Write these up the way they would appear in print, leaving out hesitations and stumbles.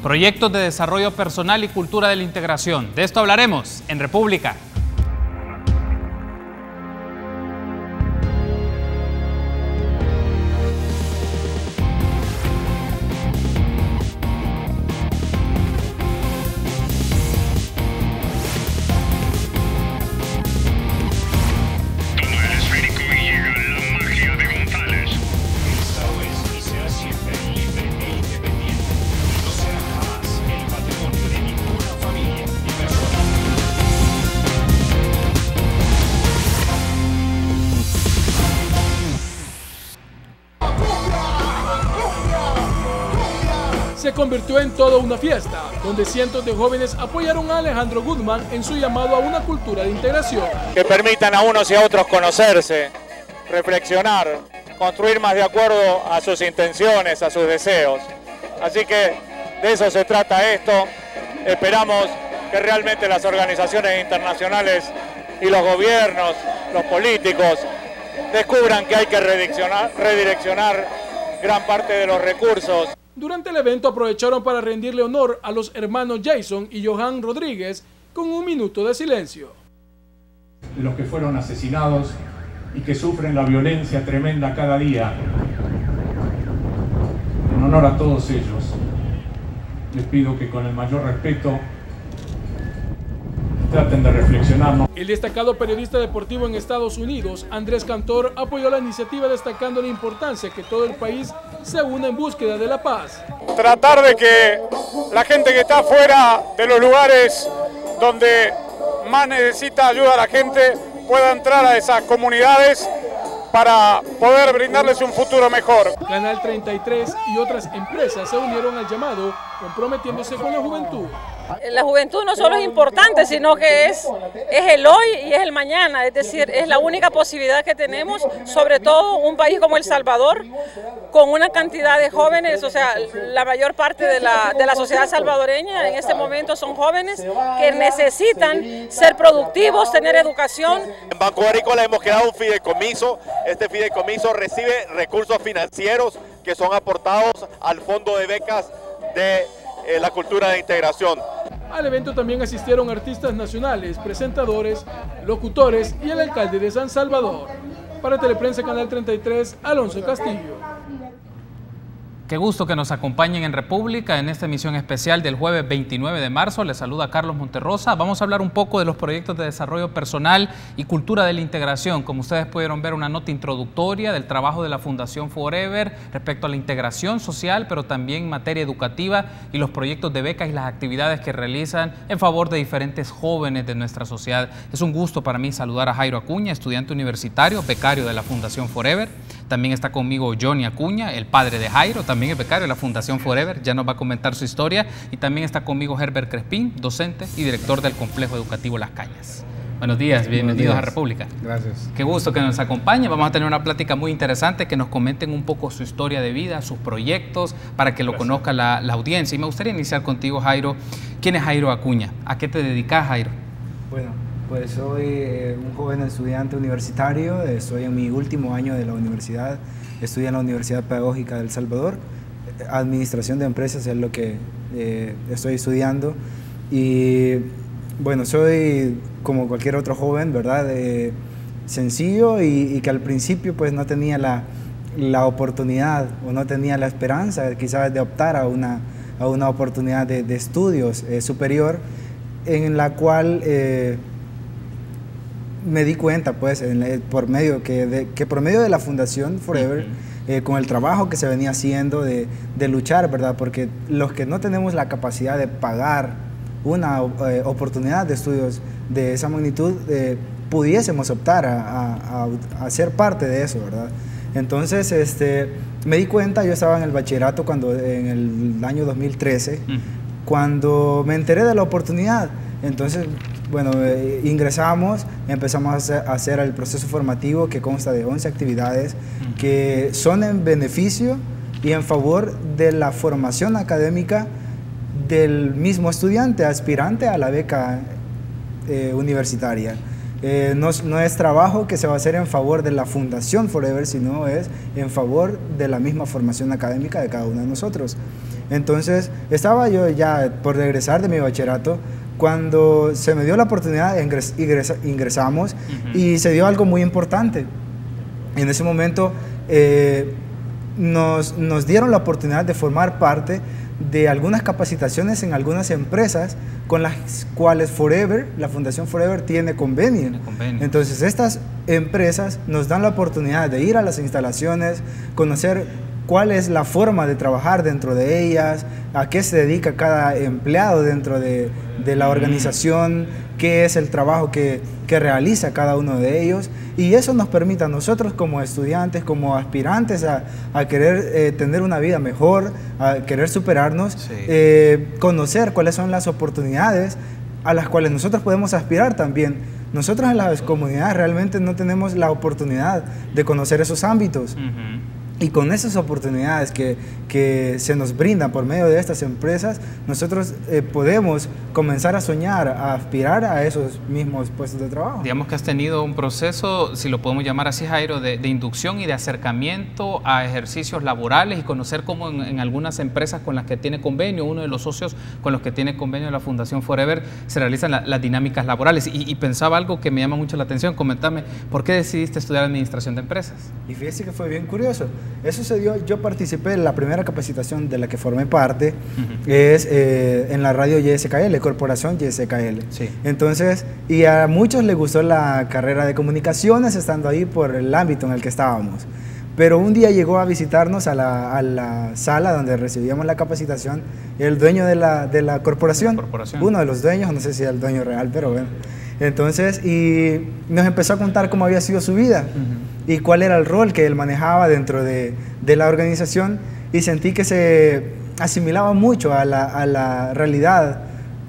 Proyectos de desarrollo personal y cultura de la integración. De esto hablaremos en República. Se convirtió en toda una fiesta, donde cientos de jóvenes apoyaron a Alejandro Guzmán en su llamado a una cultura de integración. Que permitan a unos y a otros conocerse, reflexionar, construir más de acuerdo a sus intenciones, a sus deseos. Así que de eso se trata esto. Esperamos que realmente las organizaciones internacionales y los gobiernos, los políticos, descubran que hay que redireccionar gran parte de los recursos. Durante el evento aprovecharon para rendirle honor a los hermanos Jason y Johan Rodríguez con un minuto de silencio. Los que fueron asesinados y que sufren la violencia tremenda cada día. En honor a todos ellos, les pido que con el mayor respeto traten de reflexionar. El destacado periodista deportivo en Estados Unidos, Andrés Cantor, apoyó la iniciativa destacando la importancia que todo el país se una en búsqueda de la paz. Tratar de que la gente que está fuera de los lugares donde más necesita ayuda a la gente pueda entrar a esas comunidades para poder brindarles un futuro mejor. Canal 33 y otras empresas se unieron al llamado, comprometiéndose con la juventud. La juventud no solo es importante, sino que es el hoy y es el mañana, es decir, es la única posibilidad que tenemos, sobre todo un país como El Salvador, con una cantidad de jóvenes, o sea, la mayor parte de la sociedad salvadoreña en este momento son jóvenes que necesitan ser productivos, tener educación. En Banco Agrícola hemos creado un fideicomiso. Este fideicomiso recibe recursos financieros que son aportados al Fondo de Becas de la Cultura de Integración. Al evento también asistieron artistas nacionales, presentadores, locutores y el alcalde de San Salvador. Para Teleprensa Canal 33, Alonso Castillo. Qué gusto que nos acompañen en República en esta emisión especial del jueves 29 de marzo. Les saluda Carlos Monterrosa. Vamos a hablar un poco de los proyectos de desarrollo personal y cultura de la integración. Como ustedes pudieron ver, una nota introductoria del trabajo de la Fundación Forever respecto a la integración social, pero también en materia educativa y los proyectos de becas y las actividades que realizan en favor de diferentes jóvenes de nuestra sociedad. Es un gusto para mí saludar a Jairo Acuña, estudiante universitario, becario de la Fundación Forever. También está conmigo Johnny Acuña, el padre de Jairo, también es becario de la Fundación Forever, ya nos va a comentar su historia. Y también está conmigo Herbert Crespín, docente y director del Complejo Educativo Las Cañas. Buenos días, bienvenidos a República. Gracias. Qué gusto que nos acompañe. Vamos a tener una plática muy interesante, que nos comenten un poco su historia de vida, sus proyectos, para que lo conozca la audiencia. Y me gustaría iniciar contigo, Jairo. ¿Quién es Jairo Acuña? ¿A qué te dedicas, Jairo? Bueno, pues soy un joven estudiante universitario, estoy en mi último año de la universidad, estudio en la Universidad Pedagógica de El Salvador, Administración de Empresas es lo que estoy estudiando y bueno, soy como cualquier otro joven, ¿verdad? Sencillo y que al principio pues no tenía la oportunidad o no tenía la esperanza quizás de optar a una oportunidad de estudios superior en la cual me di cuenta pues por medio de la Fundación Forever, con el trabajo que se venía haciendo de luchar, ¿verdad? Porque los que no tenemos la capacidad de pagar una oportunidad de estudios de esa magnitud, pudiésemos optar a ser parte de eso, ¿verdad? Entonces me di cuenta, yo estaba en el bachillerato en el año 2013, cuando me enteré de la oportunidad. Entonces, bueno, ingresamos, empezamos a hacer el proceso formativo que consta de 11 actividades que son en beneficio y en favor de la formación académica del mismo estudiante, aspirante a la beca universitaria. No es trabajo que se va a hacer en favor de la Fundación Forever, sino es en favor de la misma formación académica de cada uno de nosotros. Entonces, estaba yo ya por regresar de mi bachillerato, cuando se me dio la oportunidad, ingresamos y se dio algo muy importante. En ese momento nos dieron la oportunidad de formar parte de algunas capacitaciones en algunas empresas con las cuales Forever, la Fundación Forever, tiene convenio. Entonces, estas empresas nos dan la oportunidad de ir a las instalaciones, conocer cuál es la forma de trabajar dentro de ellas, a qué se dedica cada empleado dentro de la organización, qué es el trabajo que realiza cada uno de ellos, y eso nos permite a nosotros como estudiantes, como aspirantes a querer tener una vida mejor, a querer superarnos, conocer cuáles son las oportunidades a las cuales nosotros podemos aspirar también. Nosotros en las comunidades realmente no tenemos la oportunidad de conocer esos ámbitos. Y con esas oportunidades que se nos brindan por medio de estas empresas, nosotros podemos comenzar a soñar, a aspirar a esos mismos puestos de trabajo. Digamos que has tenido un proceso, si lo podemos llamar así, Jairo, de inducción y de acercamiento a ejercicios laborales y conocer cómo en algunas empresas con las que tiene convenio, uno de los socios con los que tiene convenio de la Fundación Forever, se realizan las dinámicas laborales. Y pensaba algo que me llama mucho la atención. Coméntame, ¿por qué decidiste estudiar Administración de Empresas? Y fíjese que fue bien curioso. Eso se dio, yo participé en la primera capacitación de la que formé parte, es en la radio YSKL, Corporación YSKL. Entonces, y a muchos les gustó la carrera de comunicaciones estando ahí por el ámbito en el que estábamos. Pero un día llegó a visitarnos a la sala donde recibíamos la capacitación el dueño de la corporación, uno de los dueños, no sé si era el dueño real, pero bueno. Entonces, y nos empezó a contar cómo había sido su vida y cuál era el rol que él manejaba dentro de la organización, y sentí que se asimilaba mucho a la realidad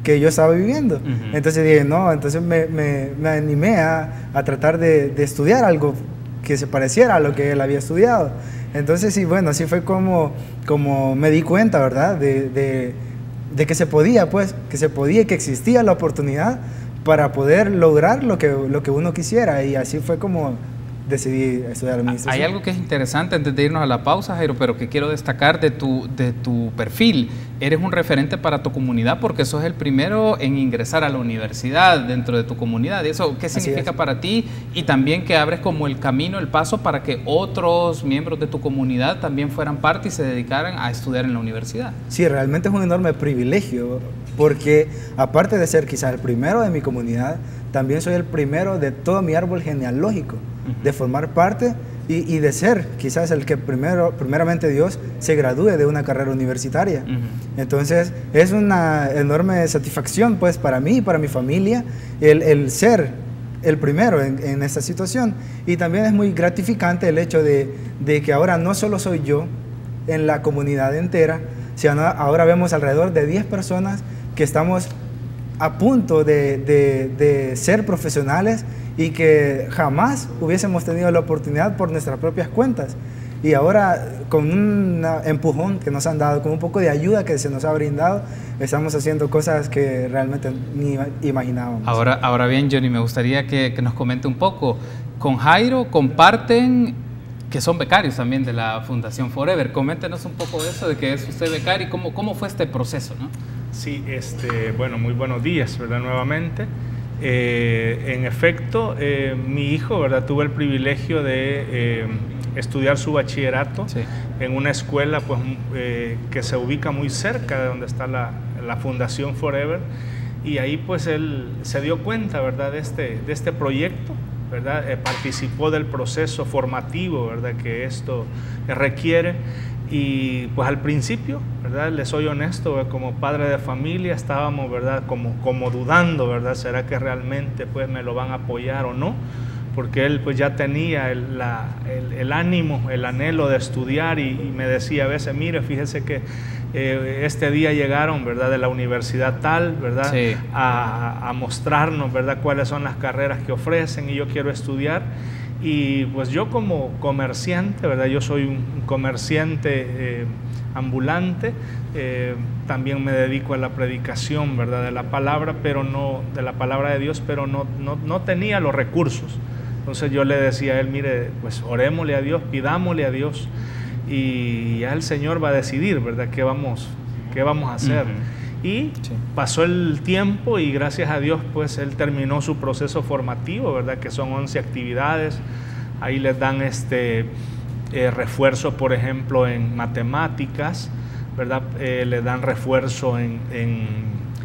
que yo estaba viviendo. Entonces dije, no, entonces me animé a tratar de estudiar algo que se pareciera a lo que él había estudiado. Entonces, sí, bueno, así fue como me di cuenta, ¿verdad? De que se podía, pues, y que existía la oportunidad para poder lograr lo que uno quisiera, y así fue como decidí estudiar administración. Hay algo que es interesante antes de irnos a la pausa, Jairo, pero que quiero destacar de tu perfil. Eres un referente para tu comunidad porque sos el primero en ingresar a la universidad dentro de tu comunidad. ¿Eso qué significa para ti? Y también que abres como el camino, el paso para que otros miembros de tu comunidad también fueran parte y se dedicaran a estudiar en la universidad. Sí, realmente es un enorme privilegio porque aparte de ser quizás el primero de mi comunidad, también soy el primero de todo mi árbol genealógico, de formar parte y de ser quizás el que primeramente Dios se gradúe de una carrera universitaria. Entonces es una enorme satisfacción pues para mí y para mi familia el ser el primero en esta situación, y también es muy gratificante el hecho de que ahora no solo soy yo en la comunidad entera, sino ahora vemos alrededor de 10 personas que estamos a punto de ser profesionales y que jamás hubiésemos tenido la oportunidad por nuestras propias cuentas. Y ahora, con un empujón que nos han dado, con un poco de ayuda que se nos ha brindado, estamos haciendo cosas que realmente ni imaginábamos. Ahora bien, Johnny, me gustaría que nos comente un poco. Con Jairo comparten que son becarios también de la Fundación Forever. Coméntenos un poco de eso, de que es usted becario, y cómo fue este proceso, ¿no? Sí, bueno, muy buenos días, ¿verdad? Nuevamente. En efecto, mi hijo, ¿verdad? Tuvo el privilegio de estudiar su bachillerato en una escuela pues, que se ubica muy cerca de donde está la Fundación Forever, y ahí pues él se dio cuenta, ¿verdad? de este proyecto, ¿verdad? Participó del proceso formativo, ¿verdad? Que esto requiere. Y pues al principio, ¿verdad? Les soy honesto, como padre de familia estábamos, ¿verdad? Como dudando, ¿verdad? ¿Será que realmente pues me lo van a apoyar o no? Porque él pues ya tenía el ánimo, el anhelo de estudiar, y me decía a veces, mire, fíjese que este día llegaron, ¿verdad? De la universidad tal, ¿verdad? Sí. A mostrarnos, ¿verdad? Cuáles son las carreras que ofrecen, y yo quiero estudiar. Y pues yo como comerciante, ¿verdad? Yo soy un comerciante ambulante, también me dedico a la predicación, ¿verdad? De la palabra, pero no de la palabra de Dios, pero no tenía los recursos. Entonces yo le decía a él, mire, pues orémosle a Dios, pidámosle a Dios, y ya el Señor va a decidir, ¿verdad? ¿Qué vamos ¿qué vamos a hacer? Y pasó el tiempo y gracias a Dios pues él terminó su proceso formativo, ¿verdad? Que son 11 actividades, ahí les dan refuerzo, por ejemplo, en matemáticas, ¿verdad? Le dan refuerzo en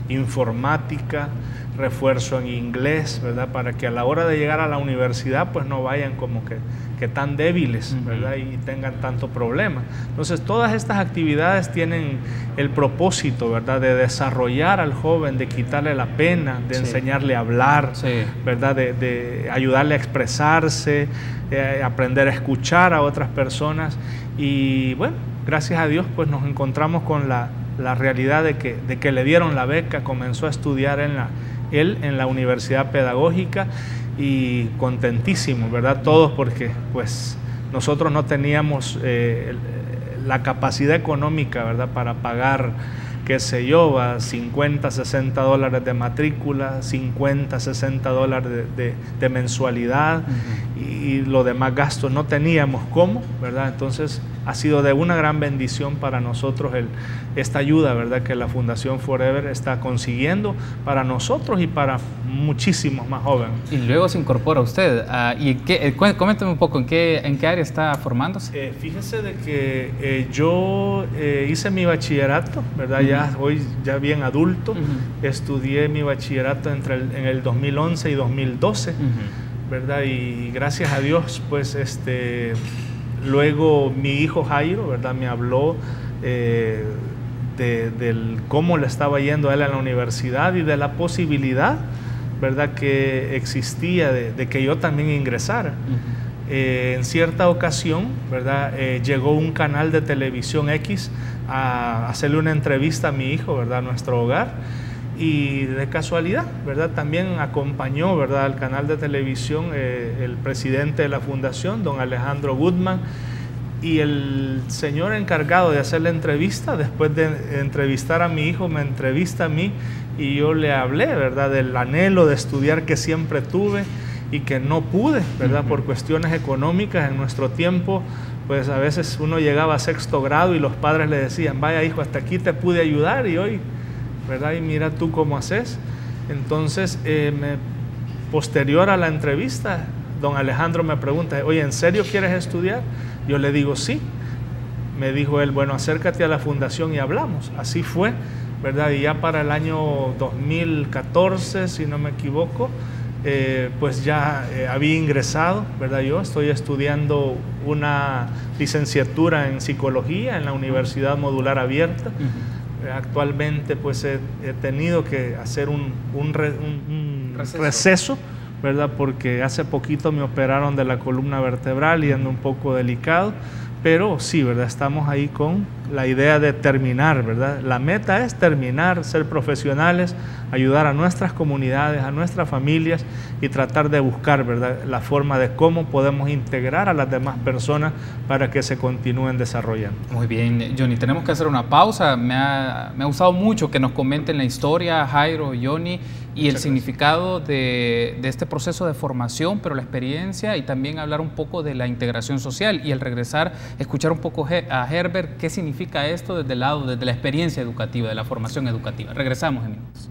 informática, refuerzo en inglés, ¿verdad? Para que a la hora de llegar a la universidad pues no vayan como que tan débiles, ¿verdad? Y tengan tanto problema. Entonces todas estas actividades tienen el propósito, ¿verdad? De desarrollar al joven, de quitarle la pena, de enseñarle a hablar, ¿verdad? De ayudarle a expresarse, aprender a escuchar a otras personas. Y bueno, gracias a Dios pues nos encontramos con la realidad de que le dieron la beca, comenzó a estudiar él en la Universidad Pedagógica y contentísimo, ¿verdad? Todos, porque pues nosotros no teníamos la capacidad económica, ¿verdad? Para pagar, qué sé yo, $50, $60 de matrícula, $50, $60 de mensualidad y los demás gastos no teníamos cómo, ¿verdad? Entonces ha sido de una gran bendición para nosotros esta ayuda, ¿verdad? Que la Fundación Forever está consiguiendo para nosotros y para muchísimos más jóvenes. Y luego se incorpora usted. Coménteme un poco, ¿en qué área está formándose? Fíjese de que yo hice mi bachillerato, ¿verdad? Hoy ya bien adulto, estudié mi bachillerato en el 2011 y 2012, ¿verdad? Y gracias a Dios, pues luego mi hijo Jairo, ¿verdad? Me habló del cómo le estaba yendo a él en la universidad y de la posibilidad, ¿verdad? Que existía de que yo también ingresara. En cierta ocasión, ¿verdad? Llegó un canal de televisión X a hacerle una entrevista a mi hijo, ¿verdad? A nuestro hogar. Y de casualidad, ¿verdad? También acompañó, ¿verdad? Al canal de televisión el presidente de la fundación, don Alejandro Goodman, y el señor encargado de hacer la entrevista, después de entrevistar a mi hijo, me entrevista a mí y yo le hablé, ¿verdad? Del anhelo de estudiar que siempre tuve y que no pude, ¿verdad? Por cuestiones económicas en nuestro tiempo, pues a veces uno llegaba a 6º grado y los padres le decían, vaya hijo, hasta aquí te pude ayudar y hoy, ¿verdad? Y mira tú cómo haces. Entonces, posterior a la entrevista, don Alejandro me pregunta, oye, ¿en serio quieres estudiar? Yo le digo, sí. Me dijo él, bueno, acércate a la fundación y hablamos. Así fue, ¿verdad? Y ya para el año 2014, si no me equivoco, pues ya había ingresado, ¿verdad? Yo estoy estudiando una licenciatura en psicología en la Universidad Modular Abierta. Actualmente pues he tenido que hacer un receso, ¿verdad? Porque hace poquito me operaron de la columna vertebral y ando un poco delicado, pero sí, ¿verdad? Estamos ahí con la idea de terminar, ¿verdad? La meta es terminar, ser profesionales, ayudar a nuestras comunidades, a nuestras familias y tratar de buscar, ¿verdad? La forma de cómo podemos integrar a las demás personas para que se continúen desarrollando. Muy bien, Johnny, tenemos que hacer una pausa. Me ha gustado mucho que nos comenten la historia, Jairo, Johnny, y el significado de este proceso de formación, pero la experiencia y también hablar un poco de la integración social y al regresar, escuchar un poco a Herbert qué significa esto desde el lado, desde la experiencia educativa, de la formación educativa. Regresamos en minutos.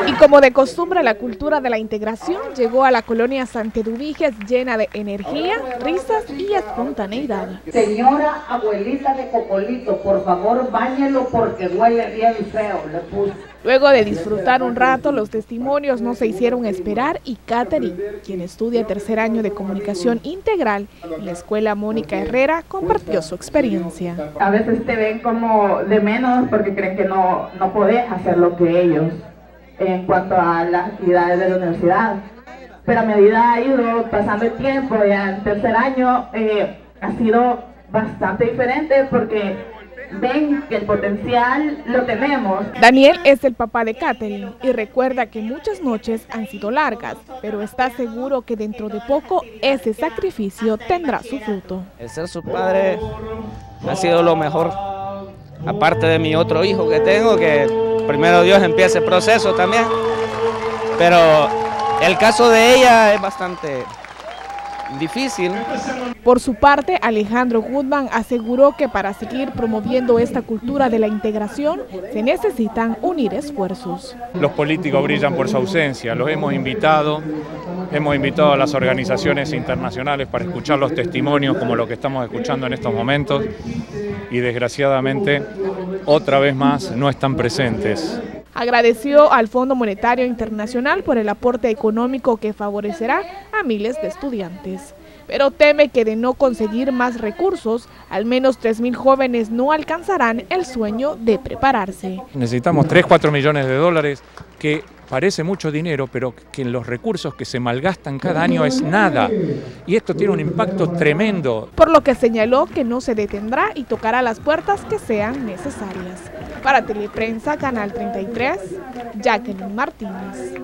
Y como de costumbre, la cultura de la integración llegó a la colonia Santeduviges llena de energía, risas y espontaneidad. Señora abuelita de Cocolito, por favor, báñelo porque huele bien feo, le puse. Luego de disfrutar un rato, los testimonios no se hicieron esperar y Catherine, quien estudia 3er año de comunicación integral en la escuela Mónica Herrera, compartió su experiencia. A veces te ven como de menos porque creen que no podés hacer lo que ellos en cuanto a las actividades de la universidad. pero a medida ha ido pasando el tiempo, ya en tercer año, ha sido bastante diferente porque ven que el potencial lo tenemos. Daniel es el papá de Katherine y recuerda que muchas noches han sido largas, pero está seguro que dentro de poco ese sacrificio tendrá su fruto. El ser su padre ha sido lo mejor, aparte de mi otro hijo que tengo, que primero Dios empieza el proceso también, pero el caso de ella es bastante difícil. Por su parte, Alejandro Goodman aseguró que para seguir promoviendo esta cultura de la integración se necesitan unir esfuerzos. Los políticos brillan por su ausencia, los hemos invitado a las organizaciones internacionales para escuchar los testimonios como lo que estamos escuchando en estos momentos y desgraciadamente otra vez más no están presentes. Agradeció al Fondo Monetario Internacional por el aporte económico que favorecerá a miles de estudiantes, pero teme que de no conseguir más recursos, al menos 3.000 jóvenes no alcanzarán el sueño de prepararse. Necesitamos 3-4 millones de dólares, que parece mucho dinero, pero que en los recursos que se malgastan cada año es nada. Y esto tiene un impacto tremendo. Por lo que señaló que no se detendrá y tocará las puertas que sean necesarias. Para Teleprensa, Canal 33, Jacqueline Martínez.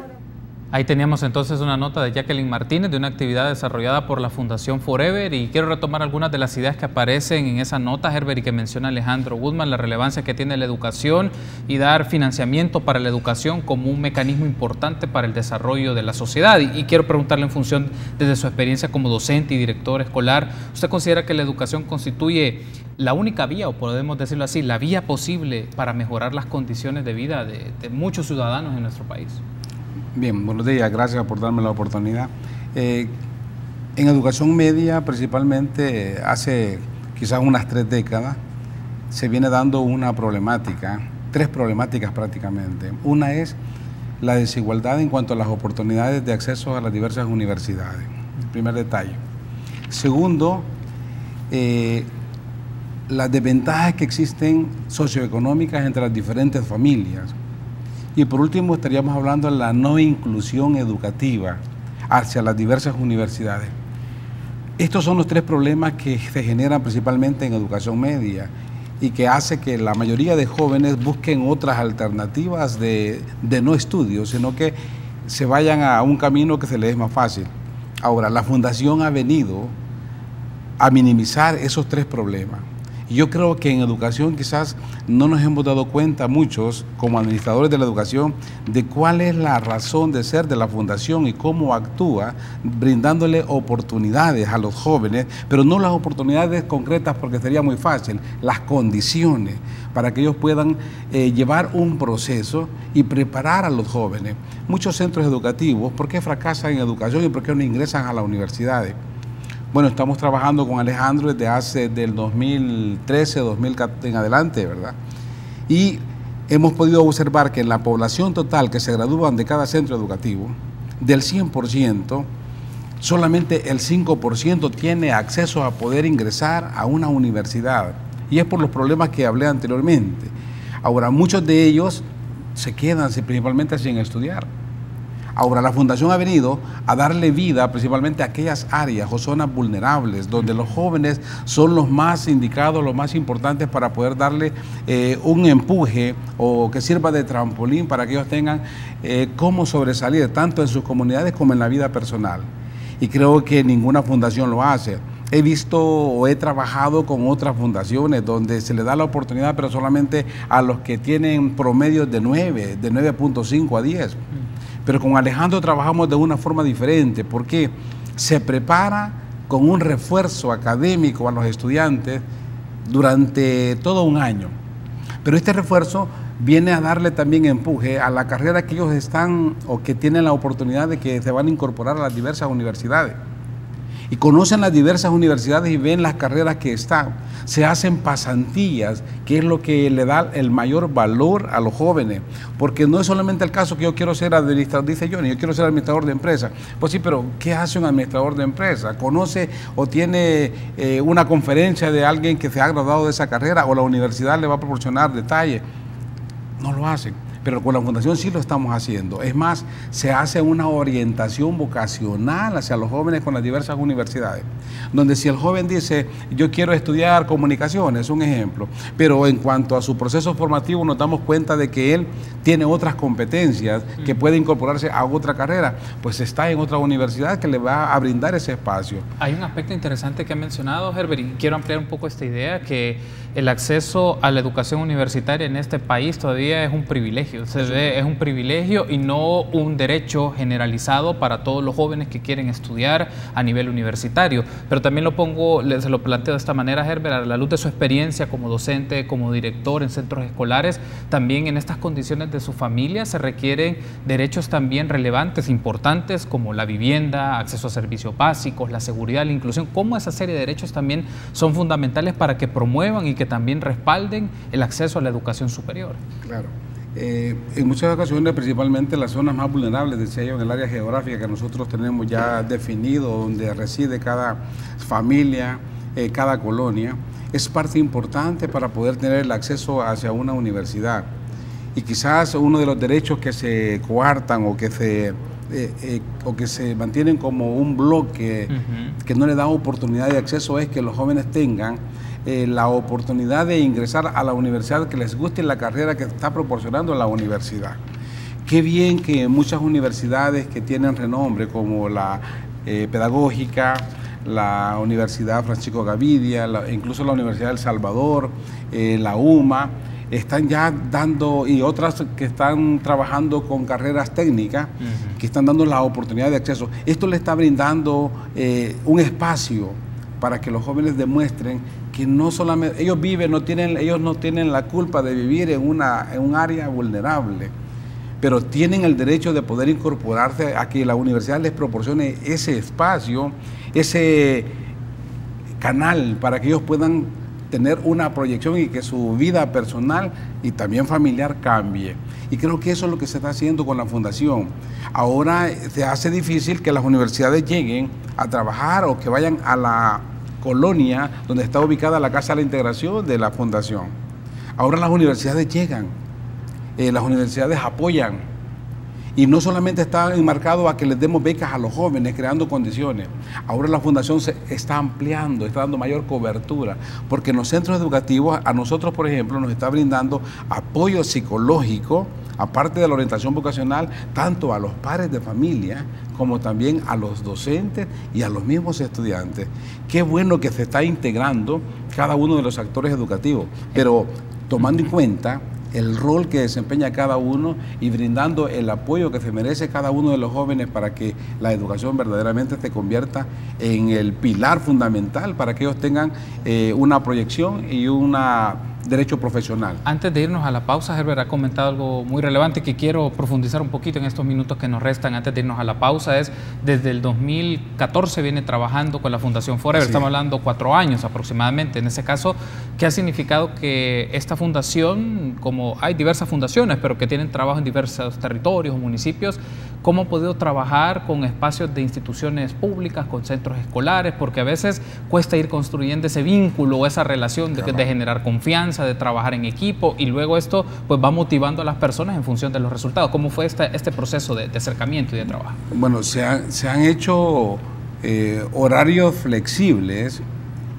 Ahí teníamos entonces una nota de Jacqueline Martínez de una actividad desarrollada por la Fundación Forever, y quiero retomar algunas de las ideas que aparecen en esa nota, Herbert, y que menciona Alejandro Goodman, la relevancia que tiene la educación y dar financiamiento para la educación como un mecanismo importante para el desarrollo de la sociedad. Y quiero preguntarle en función desde su experiencia como docente y director escolar, ¿usted considera que la educación constituye la única vía, o podemos decirlo así, la vía posible para mejorar las condiciones de vida de muchos ciudadanos en nuestro país? Bien, buenos días, gracias por darme la oportunidad. En educación media, principalmente hace quizás unas 3 décadas, se viene dando una problemática, 3 problemáticas prácticamente. Una es la desigualdad en cuanto a las oportunidades de acceso a las diversas universidades, primer detalle. Segundo, las desventajas que existen socioeconómicas entre las diferentes familias. Y por último estaríamos hablando de la no inclusión educativa hacia las diversas universidades. Estos son los 3 problemas que se generan principalmente en educación media y que hace que la mayoría de jóvenes busquen otras alternativas de no estudio, sino que se vayan a un camino que se les es más fácil. Ahora, la Fundación ha venido a minimizar esos 3 problemas. Yo creo que en educación quizás no nos hemos dado cuenta muchos, como administradores de la educación, de cuál es la razón de ser de la Fundación y cómo actúa, brindándole oportunidades a los jóvenes, pero no las oportunidades concretas porque sería muy fácil, las condiciones para que ellos puedan llevar un proceso y preparar a los jóvenes. Muchos centros educativos, ¿por qué fracasan en educación y por qué no ingresan a las universidades? Bueno, estamos trabajando con Alejandro desde del 2013, 2014 en adelante, ¿verdad? Y hemos podido observar que en la población total que se gradúan de cada centro educativo, del 100%, solamente el 5% tiene acceso a poder ingresar a una universidad. Y es por los problemas que hablé anteriormente. Ahora, muchos de ellos se quedan principalmente sin estudiar. Ahora, la Fundación ha venido a darle vida principalmente a aquellas áreas o zonas vulnerables donde los jóvenes son los más indicados, los más importantes para poder darle un empuje o que sirva de trampolín para que ellos tengan cómo sobresalir tanto en sus comunidades como en la vida personal. Y creo que ninguna fundación lo hace. He visto o he trabajado con otras fundaciones donde se le da la oportunidad, pero solamente a los que tienen promedios de 9, de 9.5 a 10. Pero con Alejandro trabajamos de una forma diferente porque se prepara con un refuerzo académico a los estudiantes durante todo un año. Pero este refuerzo viene a darle también empuje a la carrera que ellos están o que tienen la oportunidad de que se van a incorporar a las diversas universidades. Y conocen las diversas universidades y ven las carreras que están. Se hacen pasantías, que es lo que le da el mayor valor a los jóvenes. Porque no es solamente el caso que yo quiero ser administrador, dice Johnny, yo quiero ser administrador de empresa. Pues sí, pero ¿qué hace un administrador de empresa? ¿Conoce o tiene una conferencia de alguien que se ha graduado de esa carrera o la universidad le va a proporcionar detalles? No lo hacen. pero con la Fundación sí lo estamos haciendo. Es más, se hace una orientación vocacional hacia los jóvenes con las diversas universidades, donde si el joven dice, yo quiero estudiar comunicaciones, un ejemplo, pero en cuanto a su proceso formativo nos damos cuenta de que él tiene otras competencias, que puede incorporarse a otra carrera, pues está en otra universidad que le va a brindar ese espacio. Hay un aspecto interesante que ha mencionado, Herbert, y quiero ampliar un poco esta idea, que el acceso a la educación universitaria en este país todavía es un privilegio, es un privilegio y no un derecho generalizado para todos los jóvenes que quieren estudiar a nivel universitario. Pero también se lo planteo de esta manera, Herbert, a la luz de su experiencia como docente, como director en centros escolares, también en estas condiciones de su familia se requieren derechos también relevantes, importantes, como la vivienda, acceso a servicios básicos, la seguridad, la inclusión. ¿Cómo esa serie de derechos también son fundamentales para que promuevan y que también respalden el acceso a la educación superior? Claro. En muchas ocasiones, principalmente las zonas más vulnerables, decía yo, en el área geográfica que nosotros tenemos ya definido, donde reside cada familia, cada colonia, es parte importante para poder tener el acceso hacia una universidad. Y quizás uno de los derechos que se coartan o que se mantienen como un bloque que no le da oportunidad de acceso es que los jóvenes tengan la oportunidad de ingresar a la universidad que les guste la carrera que está proporcionando la universidad. Qué bien que muchas universidades que tienen renombre, como la Pedagógica, la Universidad Francisco Gavidia, incluso la Universidad del Salvador, la UMA, están ya dando, y otras que están trabajando con carreras técnicas, que están dando la oportunidad de acceso. Esto le está brindando un espacio para que los jóvenes demuestren que no solamente ellos viven, ellos no tienen la culpa de vivir en un área vulnerable, pero tienen el derecho de poder incorporarse a que la universidad les proporcione ese espacio, ese canal para que ellos puedan tener una proyección y que su vida personal y también familiar cambie. Y creo que eso es lo que se está haciendo con la Fundación. Ahora se hace difícil que las universidades lleguen a trabajar o que vayan a la colonia donde está ubicada la Casa de la Integración de la Fundación. Ahora las universidades llegan, las universidades apoyan, y no solamente está enmarcado a que les demos becas a los jóvenes, creando condiciones. Ahora la Fundación se está ampliando, está dando mayor cobertura, porque en los centros educativos a nosotros, por ejemplo, nos está brindando apoyo psicológico, aparte de la orientación vocacional, tanto a los padres de familia como también a los docentes y a los mismos estudiantes. Qué bueno que se está integrando cada uno de los actores educativos, pero tomando en cuenta el rol que desempeña cada uno y brindando el apoyo que se merece cada uno de los jóvenes para que la educación verdaderamente se convierta en el pilar fundamental para que ellos tengan una proyección y un derecho profesional. Antes de irnos a la pausa, Herbert ha comentado algo muy relevante que quiero profundizar un poquito en estos minutos que nos restan antes de irnos a la pausa. Es desde el 2014 viene trabajando con la Fundación Forever, estamos hablando 4 años aproximadamente. En ese caso, ¿qué ha significado que esta fundación, como hay diversas fundaciones, pero que tienen trabajo en diversos territorios o municipios, cómo ha podido trabajar con espacios de instituciones públicas, con centros escolares? Porque a veces cuesta ir construyendo ese vínculo o esa relación de generar confianza, de trabajar en equipo, y luego esto pues va motivando a las personas en función de los resultados. ¿Cómo fue este proceso de acercamiento y de trabajo? Bueno, se han hecho horarios flexibles,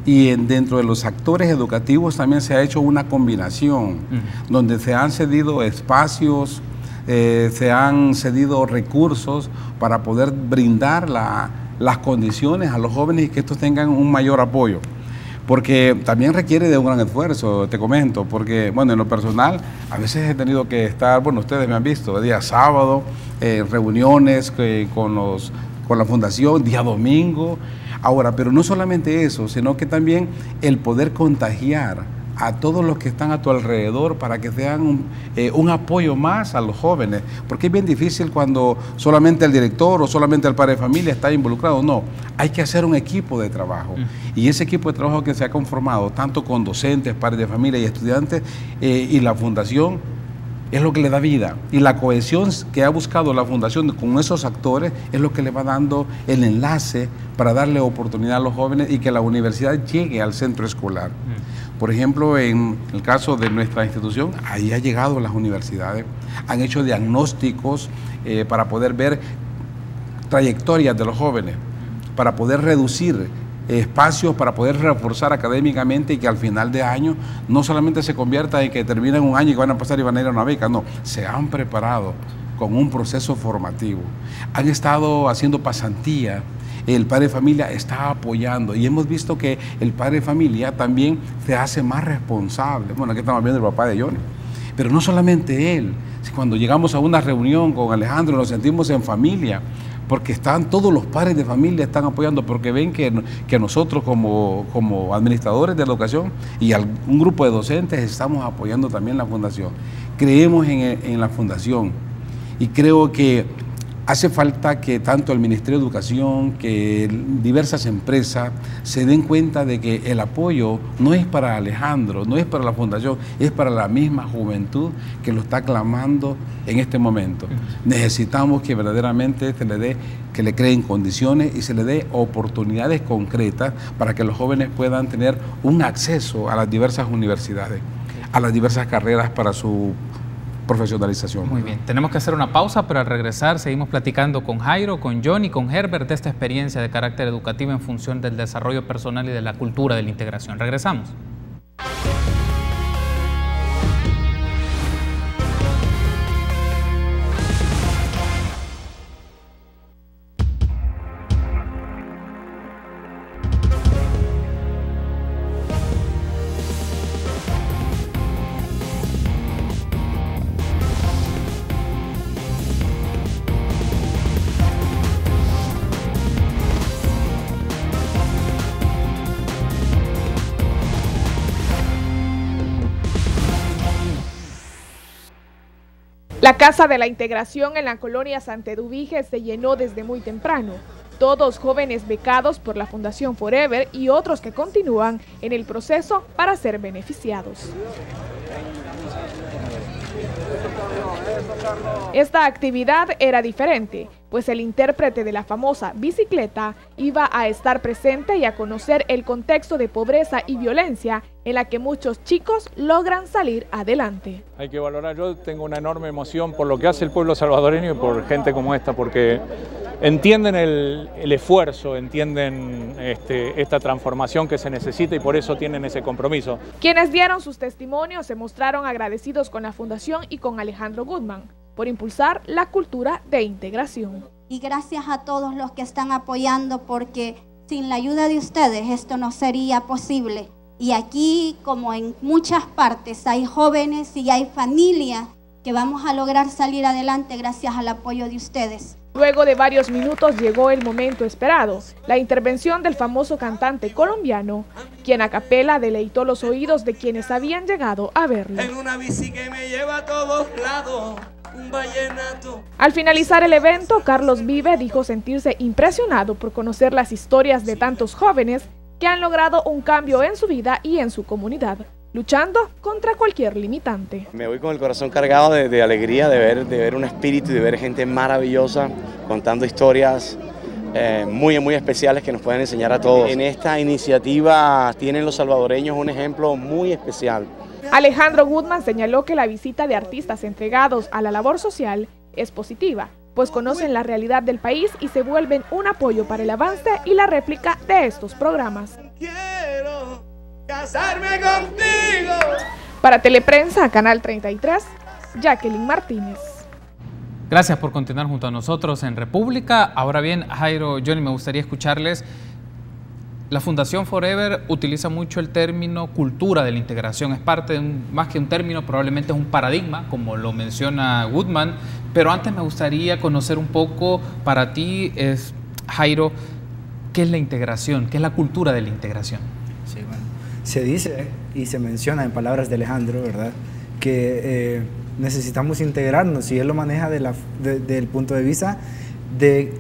y dentro de los actores educativos también se ha hecho una combinación, donde se han cedido espacios, se han cedido recursos para poder brindar las condiciones a los jóvenes y que estos tengan un mayor apoyo. Porque también requiere de un gran esfuerzo, te comento, porque, bueno, en lo personal, a veces he tenido que estar, bueno, ustedes me han visto, día sábado, reuniones con la Fundación, día domingo. Ahora, pero no solamente eso, sino que también el poder contagiar a todos los que están a tu alrededor para que sean un apoyo más a los jóvenes, porque es bien difícil cuando solamente el director o solamente el padre de familia está involucrado. No, hay que hacer un equipo de trabajo, y ese equipo de trabajo que se ha conformado tanto con docentes, padres de familia y estudiantes y la Fundación es lo que le da vida, y la cohesión que ha buscado la Fundación con esos actores es lo que le va dando el enlace para darle oportunidad a los jóvenes y que la universidad llegue al centro escolar. Por ejemplo, en el caso de nuestra institución, ahí ha llegado las universidades, han hecho diagnósticos para poder ver trayectorias de los jóvenes, para poder reducir espacios, para poder reforzar académicamente y que al final de año no solamente se convierta en que terminan un año y que van a pasar y van a ir a una beca, no, se han preparado con un proceso formativo, han estado haciendo pasantía, el padre de familia está apoyando y hemos visto que el padre de familia también se hace más responsable. Bueno, aquí estamos viendo el papá de Johnny, pero no solamente él, cuando llegamos a una reunión con Alejandro nos sentimos en familia, porque están todos los padres de familia están apoyando, porque ven que nosotros como administradores de la educación y un grupo de docentes estamos apoyando también la fundación. Creemos en la fundación y creo que hace falta que tanto el Ministerio de Educación, que diversas empresas se den cuenta de que el apoyo no es para Alejandro, no es para la fundación, es para la misma juventud que lo está clamando en este momento. Necesitamos que verdaderamente que le creen condiciones y se le dé oportunidades concretas para que los jóvenes puedan tener un acceso a las diversas universidades, a las diversas carreras para su profesionalización. Muy bien, tenemos que hacer una pausa, pero al regresar seguimos platicando con Jairo, con Johnny, con Herbert de esta experiencia de carácter educativo en función del desarrollo personal y de la cultura de la integración. Regresamos. La Casa de la Integración en la colonia Santa Eduvige se llenó desde muy temprano. Todos jóvenes becados por la Fundación Forever y otros que continúan en el proceso para ser beneficiados. Esta actividad era diferente, pues el intérprete de la famosa bicicleta iba a estar presente y a conocer el contexto de pobreza y violencia en la que muchos chicos logran salir adelante. Hay que valorar, yo tengo una enorme emoción por lo que hace el pueblo salvadoreño y por gente como esta, porque entienden el esfuerzo, entienden esta transformación que se necesita y por eso tienen ese compromiso. Quienes dieron sus testimonios se mostraron agradecidos con la Fundación y con Alejandro Goodman por impulsar la cultura de integración. Y gracias a todos los que están apoyando, porque sin la ayuda de ustedes esto no sería posible. Y aquí, como en muchas partes, hay jóvenes y hay familias que vamos a lograr salir adelante gracias al apoyo de ustedes. Luego de varios minutos llegó el momento esperado, la intervención del famoso cantante colombiano, quien a capela deleitó los oídos de quienes habían llegado a verlo. En una bici que me lleva a todos lados, un vallenato. Al finalizar el evento, Carlos Vive dijo sentirse impresionado por conocer las historias de tantos jóvenes que han logrado un cambio en su vida y en su comunidad, luchando contra cualquier limitante. Me voy con el corazón cargado de alegría de ver un espíritu y de ver gente maravillosa contando historias muy especiales que nos pueden enseñar a todos. En esta iniciativa tienen los salvadoreños un ejemplo muy especial. Alejandro Goodman señaló que la visita de artistas entregados a la labor social es positiva, pues conocen la realidad del país y se vuelven un apoyo para el avance y la réplica de estos programas. Quiero casarme contigo. Para Teleprensa, Canal 33, Jacqueline Martínez. Gracias por continuar junto a nosotros en República. Ahora bien, Jairo, Johnny, me gustaría escucharles. La Fundación Forever utiliza mucho el término cultura de la integración. Es parte de más que un término, probablemente es un paradigma, como lo menciona Goodman. Pero antes me gustaría conocer un poco para ti, Jairo, ¿qué es la integración? ¿Qué es la cultura de la integración? Sí, bueno, se dice y se menciona en palabras de Alejandro, ¿verdad?, que necesitamos integrarnos, y él lo maneja desde el punto de vista de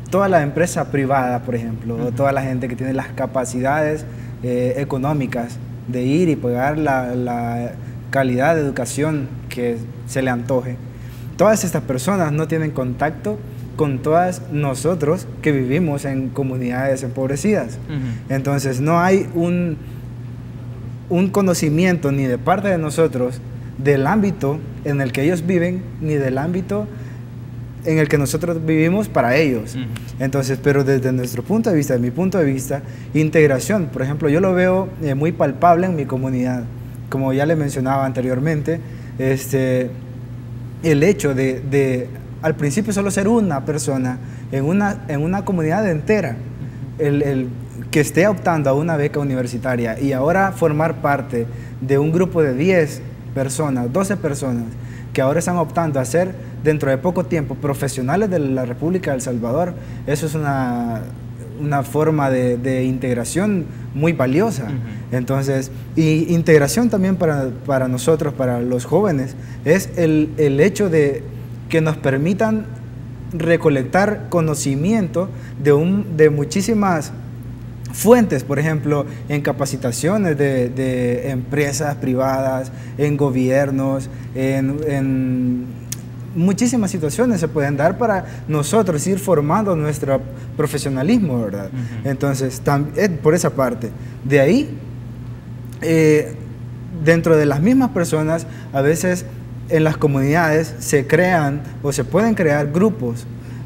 toda la empresa privada, por ejemplo, toda la gente que tiene las capacidades económicas de ir y pagar la calidad de educación que se le antoje. Todas estas personas no tienen contacto con todas nosotros que vivimos en comunidades empobrecidas. Entonces no hay un conocimiento ni de parte de nosotros del ámbito en el que ellos viven, ni del ámbito en el que nosotros vivimos para ellos. Entonces, pero desde nuestro punto de vista, de mi punto de vista, integración, por ejemplo, yo lo veo muy palpable en mi comunidad. Como ya le mencionaba anteriormente, el hecho de al principio solo ser una persona en una comunidad entera, el que esté optando a una beca universitaria y ahora formar parte de un grupo de 10 personas, 12 personas, que ahora están optando a ser dentro de poco tiempo profesionales de la República de El Salvador, eso es una forma de integración muy valiosa. Entonces, y integración también para nosotros, para los jóvenes, es el hecho de que nos permitan recolectar conocimiento de muchísimas fuentes, por ejemplo, en capacitaciones de empresas privadas, en gobiernos, en muchísimas situaciones se pueden dar para nosotros ir formando nuestro profesionalismo, ¿verdad? Entonces, por esa parte. De ahí, dentro de las mismas personas, a veces en las comunidades se crean o se pueden crear grupos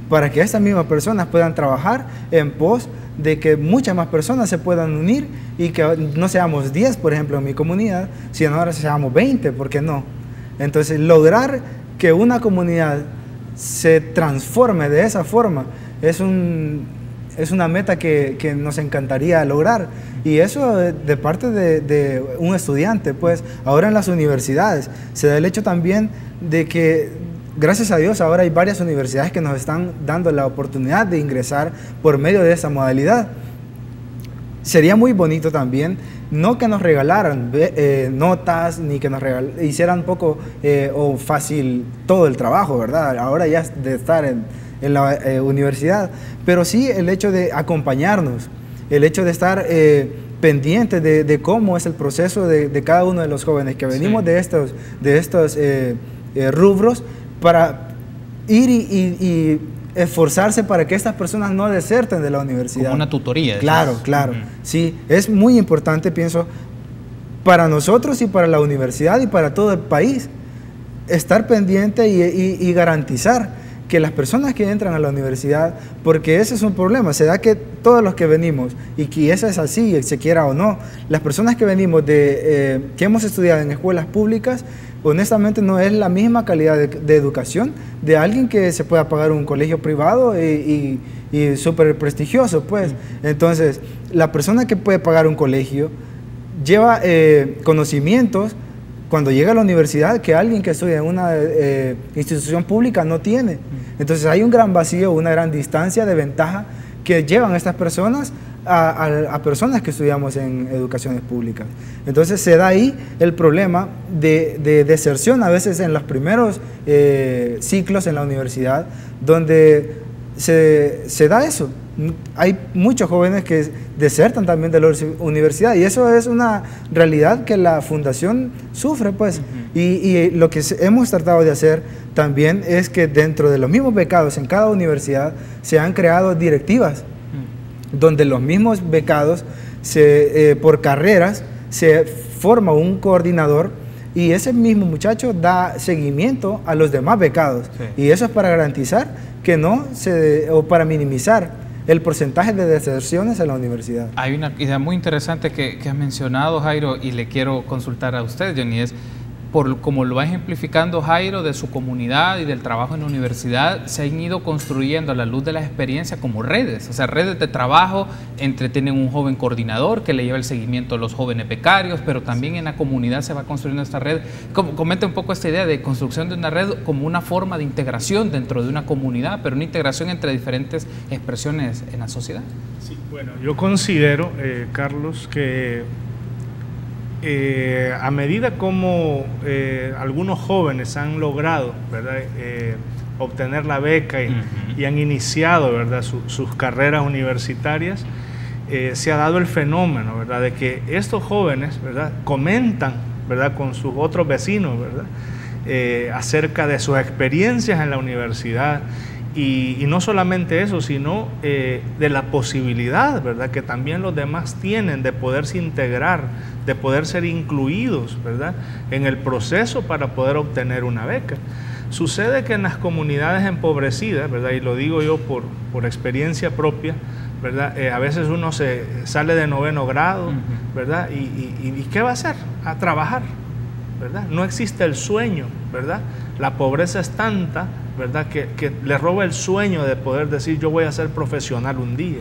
para que estas mismas personas puedan trabajar en pos de que muchas más personas se puedan unir y que no seamos 10, por ejemplo, en mi comunidad, sino ahora seamos 20, ¿por qué no? Entonces, lograr que una comunidad se transforme de esa forma es una meta que nos encantaría lograr, y eso de parte de un estudiante. Pues ahora en las universidades se da el hecho también de que, gracias a Dios, ahora hay varias universidades que nos están dando la oportunidad de ingresar por medio de esa modalidad. Sería muy bonito también, no que nos regalaran notas, ni que nos hicieran poco o fácil todo el trabajo, ¿verdad? Ahora ya de estar en la universidad, pero sí el hecho de acompañarnos, el hecho de estar pendientes de cómo es el proceso de cada uno de los jóvenes que venimos de estos rubros, para ir y esforzarse para que estas personas no deserten de la universidad. Como una tutoría. Claro, claro. Sí, es muy importante, pienso, para nosotros y para la universidad y para todo el país, estar pendiente y garantizar que las personas que entran a la universidad, porque ese es un problema, se da que todos los que venimos, y que eso es así, se quiera o no, las personas que venimos que hemos estudiado en escuelas públicas, honestamente no es la misma calidad de educación de alguien que se pueda pagar un colegio privado y súper prestigioso, pues. Entonces, la persona que puede pagar un colegio lleva conocimientos cuando llega a la universidad que alguien que estudia en una institución pública no tiene. Entonces hay un gran vacío, una gran distancia de ventaja que llevan a estas personas a personas que estudiamos en educaciones públicas. Entonces se da ahí el problema de deserción a veces en los primeros ciclos en la universidad, donde se da eso. Hay muchos jóvenes que desertan también de la universidad, y eso es una realidad que la fundación sufre, pues. Y lo que hemos tratado de hacer también es que dentro de los mismos becados en cada universidad se han creado directivas donde los mismos becados por carreras se forma un coordinador, y ese mismo muchacho da seguimiento a los demás becados. Y eso es para garantizar que o para minimizar el porcentaje de deserciones en la universidad. Hay una idea muy interesante que has mencionado, Jairo, y le quiero consultar a usted, Johnny, es como lo va ejemplificando Jairo de su comunidad y del trabajo en la universidad, se han ido construyendo a la luz de la experiencia como redes, o sea, redes de trabajo. Tienen un joven coordinador que le lleva el seguimiento a los jóvenes becarios, pero también en la comunidad se va construyendo esta red. Comenta un poco esta idea de construcción de una red como una forma de integración dentro de una comunidad, pero una integración entre diferentes expresiones en la sociedad. Sí, bueno, yo considero, Carlos, que a medida como algunos jóvenes han logrado, ¿verdad?, obtener la beca y han iniciado, ¿verdad?, sus carreras universitarias, se ha dado el fenómeno, ¿verdad?, de que estos jóvenes, ¿verdad?, comentan, ¿verdad?, con sus otros vecinos, ¿verdad?, acerca de sus experiencias en la universidad. Y no solamente eso, sino de la posibilidad, ¿verdad?, que también los demás tienen de poderse integrar, de poder ser incluidos, ¿verdad?, en el proceso para poder obtener una beca. Sucede que en las comunidades empobrecidas, ¿verdad?, y lo digo yo por experiencia propia, ¿verdad?, a veces uno se sale de 9º grado, ¿verdad?, y ¿qué va a hacer? A trabajar, ¿verdad? No existe el sueño, ¿verdad? La pobreza es tanta, ¿verdad?, que le roba el sueño de poder decir yo voy a ser profesional un día.